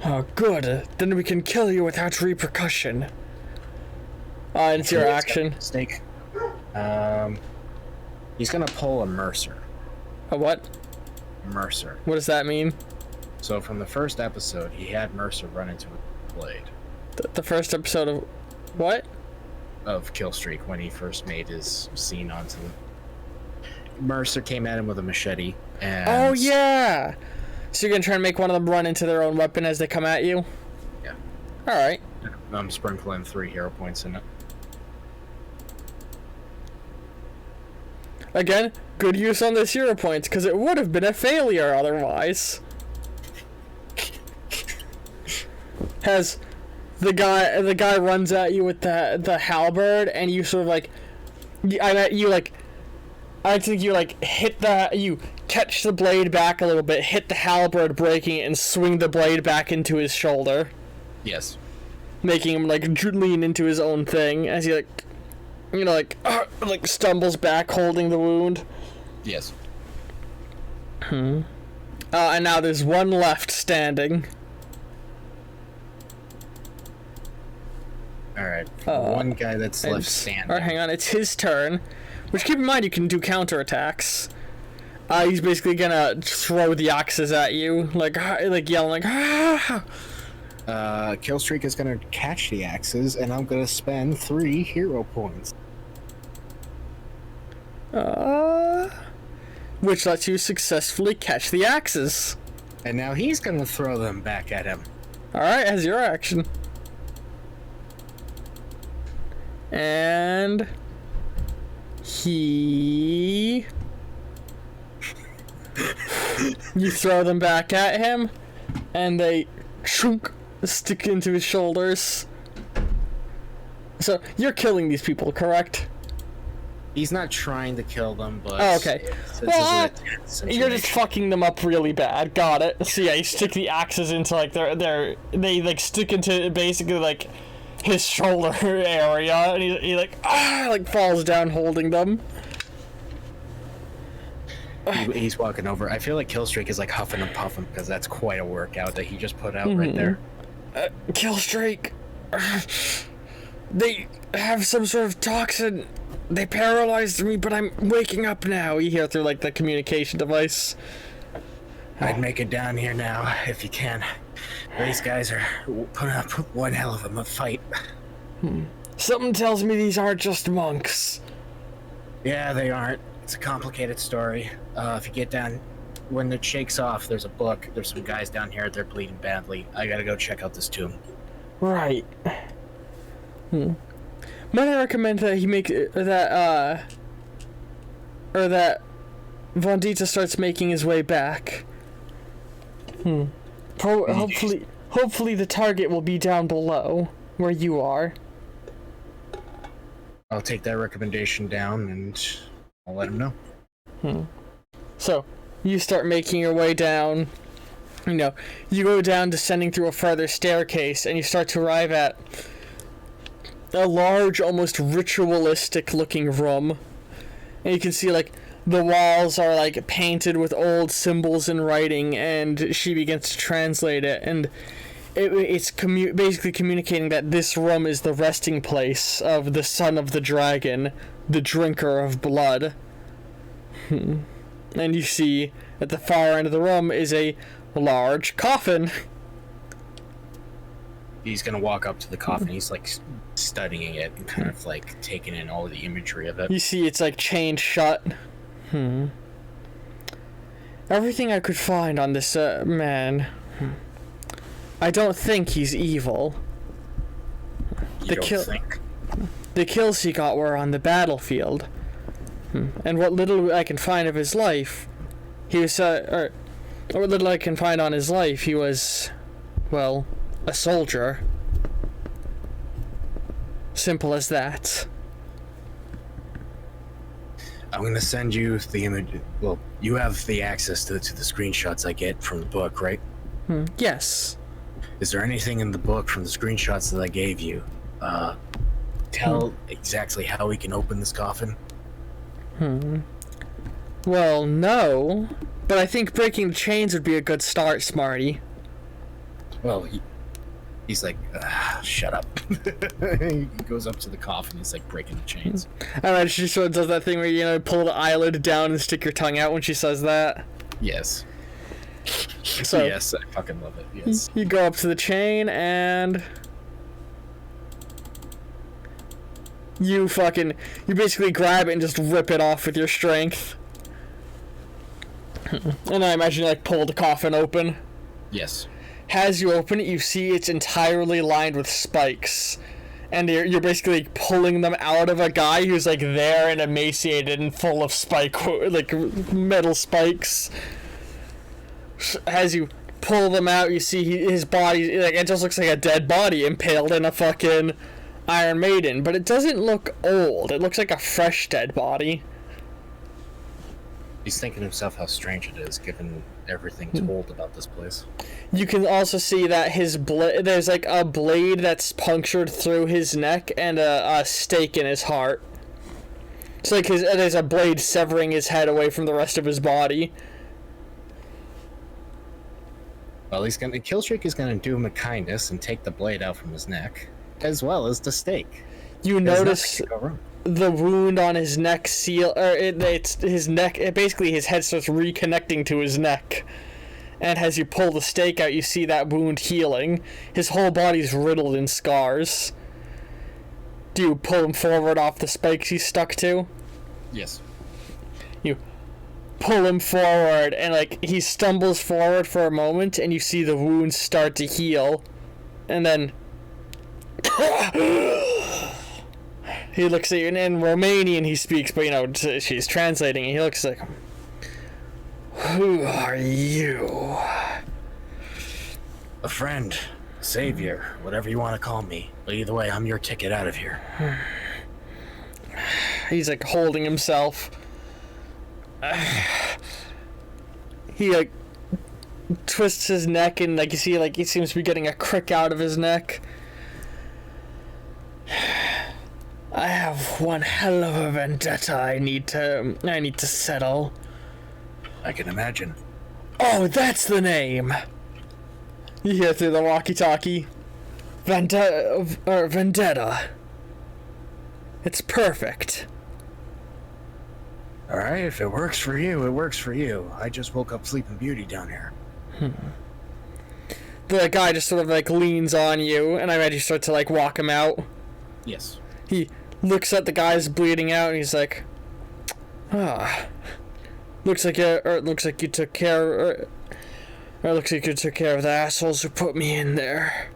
[SPEAKER 1] Oh, good. Then we can kill you without repercussion. It's your action.
[SPEAKER 2] Mistake. He's gonna pull a Mercer.
[SPEAKER 1] A what?
[SPEAKER 2] Mercer.
[SPEAKER 1] What does that mean?
[SPEAKER 2] So from the first episode, he had Mercer run into a blade.
[SPEAKER 1] The first episode of what?
[SPEAKER 2] Of Killstreak, when he first made his scene onto the... Mercer came at him with a machete, and...
[SPEAKER 1] Oh, yeah! So you're gonna try and make one of them run into their own weapon as they come at you?
[SPEAKER 2] Yeah.
[SPEAKER 1] Alright.
[SPEAKER 2] I'm sprinkling 3 hero points in it.
[SPEAKER 1] Again, good use on this hero points, because it would have been a failure otherwise. Has the guy runs at you with the halberd, and you sort of like, I think you like you catch the blade back a little bit, hit the halberd, breaking it, and swing the blade back into his shoulder.
[SPEAKER 2] Yes.
[SPEAKER 1] Making him like lean into his own thing as he like stumbles back holding the wound.
[SPEAKER 2] Yes.
[SPEAKER 1] And now there's one left standing.
[SPEAKER 2] Alright, one guy that's left standing.
[SPEAKER 1] Alright, hang on, it's his turn. Which, keep in mind, you can do counterattacks. He's basically gonna throw the axes at you, like yelling, like, ah!
[SPEAKER 2] Killstreak is gonna catch the axes, and I'm gonna spend 3 hero points.
[SPEAKER 1] Which lets you successfully catch the axes.
[SPEAKER 2] And now he's gonna throw them back at him.
[SPEAKER 1] Alright, as your action. And... you throw them back at him, and they stick into his shoulders. So, you're killing these people, correct?
[SPEAKER 2] He's not trying to kill them, but...
[SPEAKER 1] Oh, okay. Well, you're just fucking them up really bad. Got it. So yeah, you stick the axes into, like, they, like, stick into, basically, like, his shoulder area, and he like, falls down holding them.
[SPEAKER 2] He's walking over. I feel like Killstreak is, like, huffing and puffing, because that's quite a workout that he just put out right there.
[SPEAKER 1] Killstreak... they have some sort of toxin. They paralyzed me, but I'm waking up now. You hear through, like, the communication device.
[SPEAKER 2] I'd make it down here now, if you can. These guys are putting up one hell of a fight.
[SPEAKER 1] Something tells me these aren't just monks.
[SPEAKER 2] Yeah, they aren't. It's a complicated story. If you get down, when it shakes off, there's a book. There's some guys down here. They're bleeding badly. I gotta go check out this tomb.
[SPEAKER 1] Right. Might I recommend that he make that Vendita starts making his way back. Hopefully the target will be down below where you are.
[SPEAKER 2] I'll take that recommendation down and I'll let him know.
[SPEAKER 1] So, you start making your way down. You know, you go down, descending through a further staircase, and you start to arrive at a large, almost ritualistic looking room. And you can see, like, the walls are, like, painted with old symbols and writing, and she begins to translate it, and it's basically communicating that this room is the resting place of the son of the dragon, the drinker of blood. And you see, at the far end of the room is a large coffin.
[SPEAKER 2] He's gonna walk up to the coffin. He's, like, studying it and kind of, like, taking in all the imagery of it.
[SPEAKER 1] You see it's, like, chained shut. Everything I could find on this man. I don't think he's evil.
[SPEAKER 2] You don't think?
[SPEAKER 1] The kills he got were on the battlefield. And what little I can find of his life, he was, or what little I can find on his life, he was, well, a soldier. Simple as that.
[SPEAKER 2] I'm gonna send you the image. Well, you have the access to the screenshots I get from the book, right?
[SPEAKER 1] Yes.
[SPEAKER 2] Is there anything in the book from the screenshots that I gave you? Tell exactly how we can open this coffin?
[SPEAKER 1] Well, no. But I think breaking the chains would be a good start, Smarty.
[SPEAKER 2] Well, he's like, shut up. He goes up to the coffin, he's like breaking the chains.
[SPEAKER 1] I know, she sort of does that thing where, you know, pull the eyelid down and stick your tongue out when she says that.
[SPEAKER 2] Yes.
[SPEAKER 1] So,
[SPEAKER 2] yes, I fucking love it, yes.
[SPEAKER 1] You go up to the chain and... You basically grab it and just rip it off with your strength. And I imagine you, like, pull the coffin open.
[SPEAKER 2] Yes.
[SPEAKER 1] As you open it, you see it's entirely lined with spikes. And you're basically pulling them out of a guy who's, like, there and emaciated and full of like, metal spikes. As you pull them out, you see his body, like, it just looks like a dead body impaled in a fucking Iron Maiden. But it doesn't look old. It looks like a fresh dead body.
[SPEAKER 2] He's thinking to himself how strange it is, given everything told about this place.
[SPEAKER 1] You can also see that there's like a blade that's punctured through his neck and a stake in his heart. It's like there's a blade severing his head away from the rest of his body.
[SPEAKER 2] Well, Killstreak is gonna do him a kindness and take the blade out from his neck, as well as the stake.
[SPEAKER 1] You notice the wound on his neck it's his neck. Basically, his head starts reconnecting to his neck, and as you pull the stake out, you see that wound healing. His whole body's riddled in scars. Do you pull him forward off the spikes he's stuck to?
[SPEAKER 2] Yes.
[SPEAKER 1] You pull him forward, and like he stumbles forward for a moment, and you see the wounds start to heal, and then he looks at you, and in Romanian he speaks, but you know, she's translating, and he looks like, "Who are you?"
[SPEAKER 2] A friend, savior, whatever you want to call me. But either way, I'm your ticket out of here.
[SPEAKER 1] He's like holding himself. He like twists his neck, and like you see, like he seems to be getting a crick out of his neck. I have one hell of a vendetta I need to settle.
[SPEAKER 2] I can imagine.
[SPEAKER 1] Oh, that's the name! You hear through the walkie-talkie. Vendetta. It's perfect.
[SPEAKER 2] Alright, if it works for you, it works for you. I just woke up Sleeping Beauty down here.
[SPEAKER 1] The guy just sort of like leans on you, and I imagine you start to like walk him out.
[SPEAKER 2] Yes.
[SPEAKER 1] He looks at the guys bleeding out, and he's like, looks like you took care of the assholes who put me in there.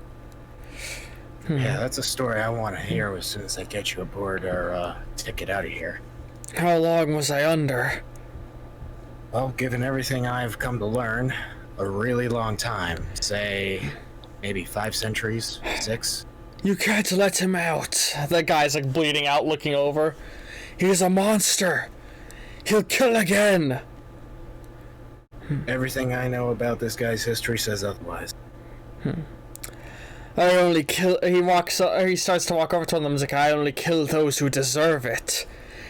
[SPEAKER 2] Yeah, that's a story I want to hear as soon as I get you aboard our ticket out of here.
[SPEAKER 1] How long was I under?
[SPEAKER 2] Well, given everything I've come to learn, a really long time. Say, maybe 5 centuries? 6?
[SPEAKER 1] You can't let him out. That guy's like bleeding out, looking over. He's a monster. He'll kill again.
[SPEAKER 2] Everything I know about this guy's history says otherwise.
[SPEAKER 1] I only kill. He starts to walk over to them. He's like, I only kill those who deserve it.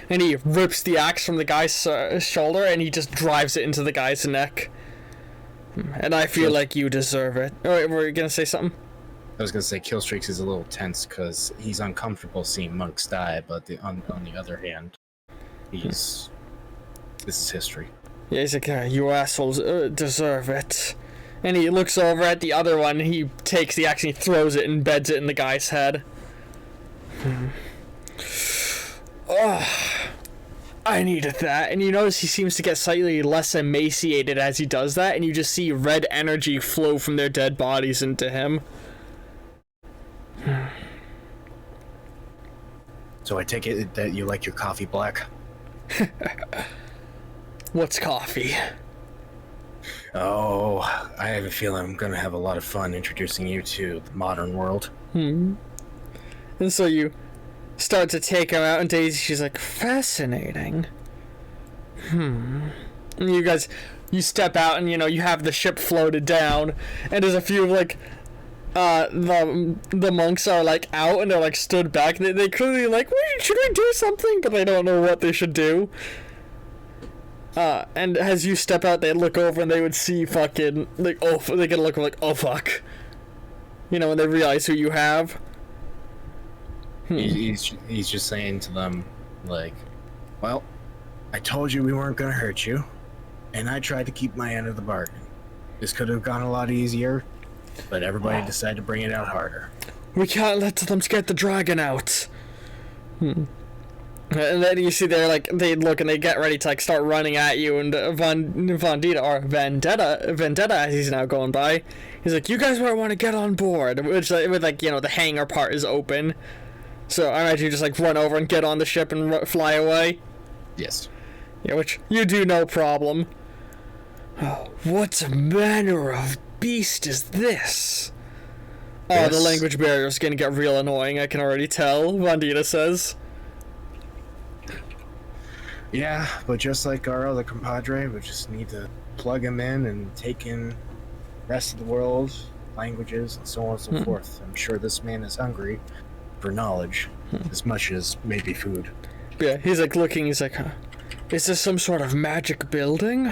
[SPEAKER 1] And he rips the axe from the guy's shoulder, and he just drives it into the guy's neck. And I feel like you deserve it. Alright, were you gonna say something?
[SPEAKER 2] I was gonna say Killstreak is a little tense because he's uncomfortable seeing monks die, but on the other hand, this is history.
[SPEAKER 1] Yeah, he's like, you assholes deserve it. And he looks over at the other one, and he takes the axe and he throws it and embeds it in the guy's head. I needed that. And you notice he seems to get slightly less emaciated as he does that, and you just see red energy flow from their dead bodies into him.
[SPEAKER 2] So I take it that you like your coffee black?
[SPEAKER 1] What's coffee?
[SPEAKER 2] Oh, I have a feeling I'm gonna have a lot of fun introducing you to the modern world.
[SPEAKER 1] And so you start to take him out, and Daisy, she's like, fascinating. And you guys, you step out, and you have the ship floated down, and there's a few like the monks are like out, and they're like stood back. They clearly like, wait, should we do something? But they don't know what they should do. And as you step out, they look over and they would see fucking like, oh, they get a look like, oh fuck, when they realize who you have.
[SPEAKER 2] He's just saying to them, like, well, I told you we weren't gonna hurt you, and I tried to keep my end of the bargain. This could have gone a lot easier, but everybody decided to bring it out harder.
[SPEAKER 1] We can't let them get the dragon out. And then you see they look and they get ready to like start running at you, and Vendetta, as he's now going by, he's like, you guys might want to get on board, which with like the hangar part is open, so I imagine you just like run over and get on the ship and fly away.
[SPEAKER 2] Yes.
[SPEAKER 1] Yeah, which you do no problem. Oh, what manner of beast is this? Oh, the language barrier is gonna get real annoying, I can already tell, Vendetta says.
[SPEAKER 2] Yeah, but just like our other compadre, we just need to plug him in and take in the rest of the world, languages, and so on and so forth. I'm sure this man is hungry for knowledge, as much as maybe food.
[SPEAKER 1] Yeah, he's like looking, he's like, is this some sort of magic building?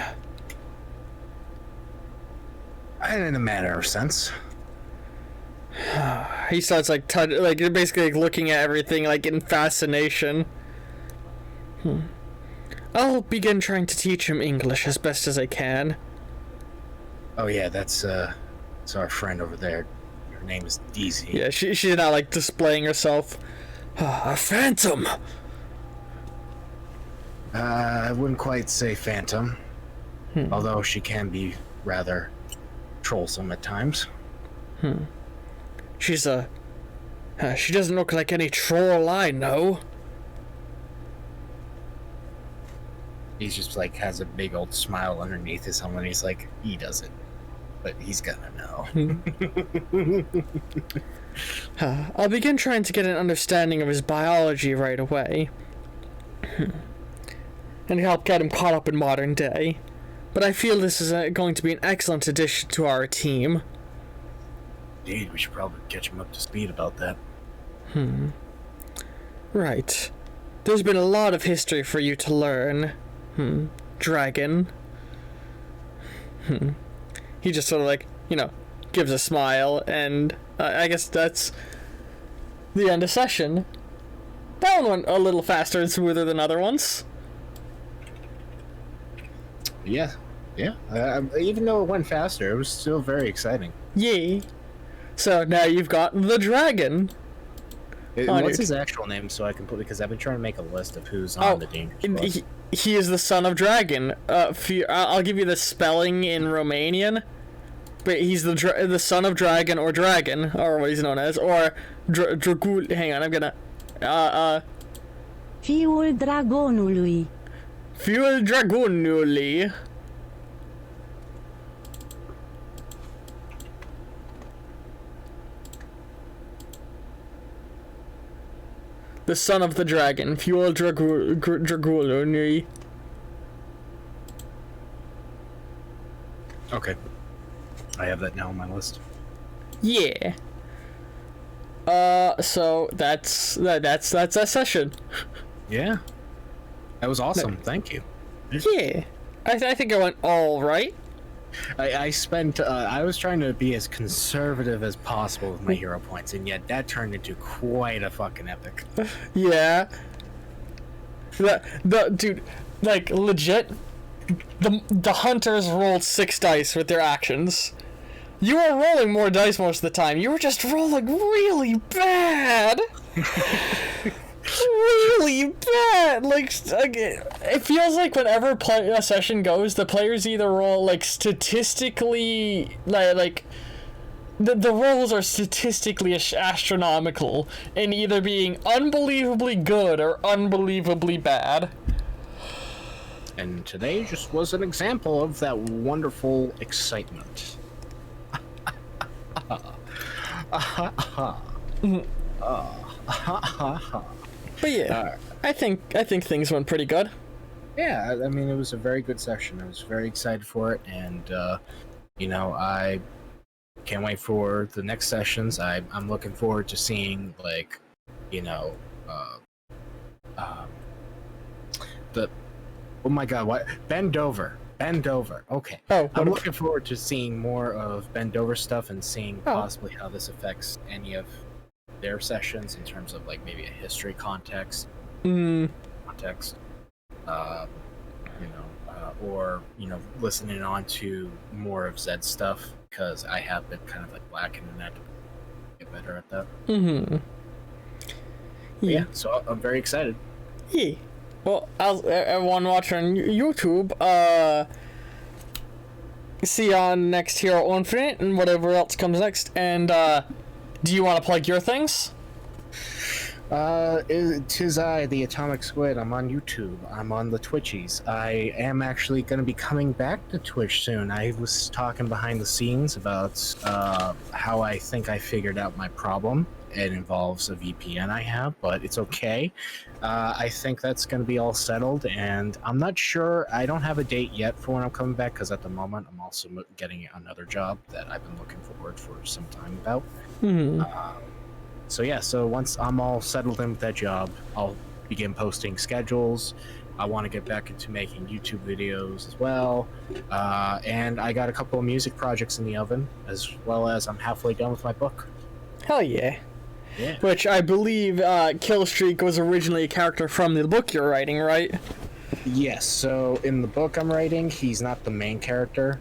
[SPEAKER 2] In a matter of sense.
[SPEAKER 1] He starts like basically like looking at everything like in fascination. I'll begin trying to teach him English as best as I can.
[SPEAKER 2] Oh yeah, that's our friend over there. Her name is Daisy.
[SPEAKER 1] Yeah, she's not like displaying herself. A phantom.
[SPEAKER 2] I wouldn't quite say phantom, although she can be rather trollsome at times.
[SPEAKER 1] She's she doesn't look like any troll I know.
[SPEAKER 2] He's just like has a big old smile underneath his helmet. He's like, he doesn't, but he's gonna know.
[SPEAKER 1] I'll begin trying to get an understanding of his biology right away, and help get him caught up in modern day. But I feel this is going to be an excellent addition to our team.
[SPEAKER 2] Indeed, we should probably catch him up to speed about that.
[SPEAKER 1] Right. There's been a lot of history for you to learn. Dragon. He just sort of like, gives a smile, and I guess that's the end of session. That one went a little faster and smoother than other ones.
[SPEAKER 2] Yeah. Even though it went faster, it was still very exciting.
[SPEAKER 1] Yay. So now you've got the dragon.
[SPEAKER 2] What's his actual name, so I can put, because I've been trying to make a list of who's on the dangerous list.
[SPEAKER 1] He is the son of dragon. I'll give you the spelling in Romanian, but he's the son of dragon, or what he's known as, or Dragul. Hang on, I'm gonna.
[SPEAKER 3] Fiul dragonului.
[SPEAKER 1] Fiul dragonului. The son of the dragon, Fiul dragonului.
[SPEAKER 2] Okay. I have that now on my list.
[SPEAKER 1] Yeah. So that's that session.
[SPEAKER 2] Yeah. That was awesome. Thank you.
[SPEAKER 1] Yeah. I think I went all right.
[SPEAKER 2] I was trying to be as conservative as possible with my hero points, and yet that turned into quite a fucking epic.
[SPEAKER 1] Yeah. The dude, like legit, the hunters rolled 6 dice with their actions. You were rolling more dice most of the time. You were just rolling really bad. Really bad. Like it feels like whenever a session goes, the players either roll like statistically like the rolls are statistically astronomical in either being unbelievably good or unbelievably bad.
[SPEAKER 2] And today just was an example of that wonderful excitement.
[SPEAKER 1] But yeah, I think things went pretty good.
[SPEAKER 2] Yeah, I mean, it was a very good session. I was very excited for it, and I can't wait for the next sessions. I'm looking forward to seeing the oh my god, what Bend Over. Okay.
[SPEAKER 1] Oh,
[SPEAKER 2] I'm looking forward to seeing more of Bend Over stuff and seeing possibly how this affects any of their sessions in terms of like maybe a history context. Or listening on to more of Zed's stuff, because I have been kind of like lacking in that to get better at that. Yeah, so I'm very excited.
[SPEAKER 1] Yeah. Well, everyone watching YouTube, see you on next Hero Infinite and whatever else comes next. And do you want to plug your things?
[SPEAKER 2] Tis I, the Atomic Squid. I'm on YouTube. I'm on the Twitchies. I am actually going to be coming back to Twitch soon. I was talking behind the scenes about how I think I figured out my problem. It involves a VPN I have, but it's okay. I think that's going to be all settled, and I'm not sure. I don't have a date yet for when I'm coming back, because at the moment I'm also getting another job that I've been looking forward for some time about. So once I'm all settled in with that job, I'll begin posting schedules. I want to get back into making YouTube videos as well. And I got a couple of music projects in the oven, as well as I'm halfway done with my book.
[SPEAKER 1] Hell yeah.
[SPEAKER 2] Yeah.
[SPEAKER 1] Which I believe Killstreak was originally a character from the book you're writing, right?
[SPEAKER 2] Yes, so in the book I'm writing, he's not the main character.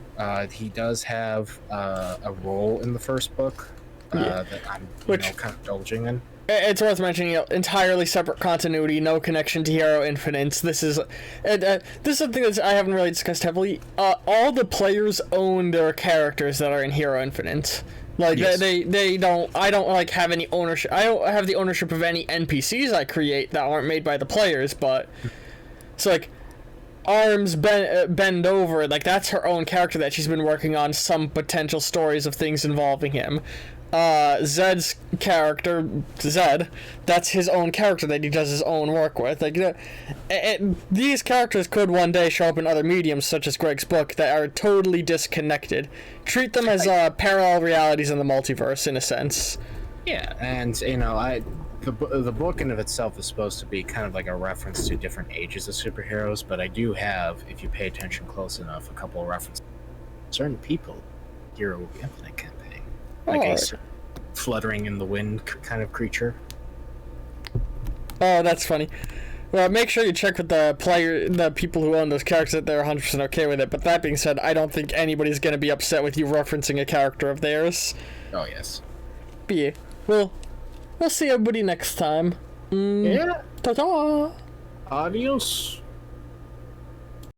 [SPEAKER 2] He does have a role in the first book that I'm kind of indulging in.
[SPEAKER 1] It's worth mentioning, entirely separate continuity, no connection to Hero Infinite. This is something that I haven't really discussed heavily. All the players own their characters that are in Hero Infinite. Like, yes. they don't, I don't, like, have any ownership. I don't have the ownership of any NPCs I create that aren't made by the players, but it's like, Arms bend over, like, that's her own character that she's been working on some potential stories of things involving him. Zed's character, Zed, that's his own character that he does his own work with. Like, these characters could one day show up in other mediums, such as Greg's book, that are totally disconnected. Treat them as parallel realities in the multiverse, in a sense.
[SPEAKER 2] Yeah, and the book in of itself is supposed to be kind of like a reference to different ages of superheroes, but I do have, if you pay attention close enough, a couple of references to certain people. Hero Infinite campaign. Like a fluttering in the wind kind of creature.
[SPEAKER 1] Oh, that's funny. Well, make sure you check with the people who own those characters that they're 100% okay with it. But that being said, I don't think anybody's going to be upset with you referencing a character of theirs.
[SPEAKER 2] Oh, yes.
[SPEAKER 1] But yeah, we'll see everybody next time.
[SPEAKER 2] Yeah.
[SPEAKER 1] Ta-ta!
[SPEAKER 2] Adios.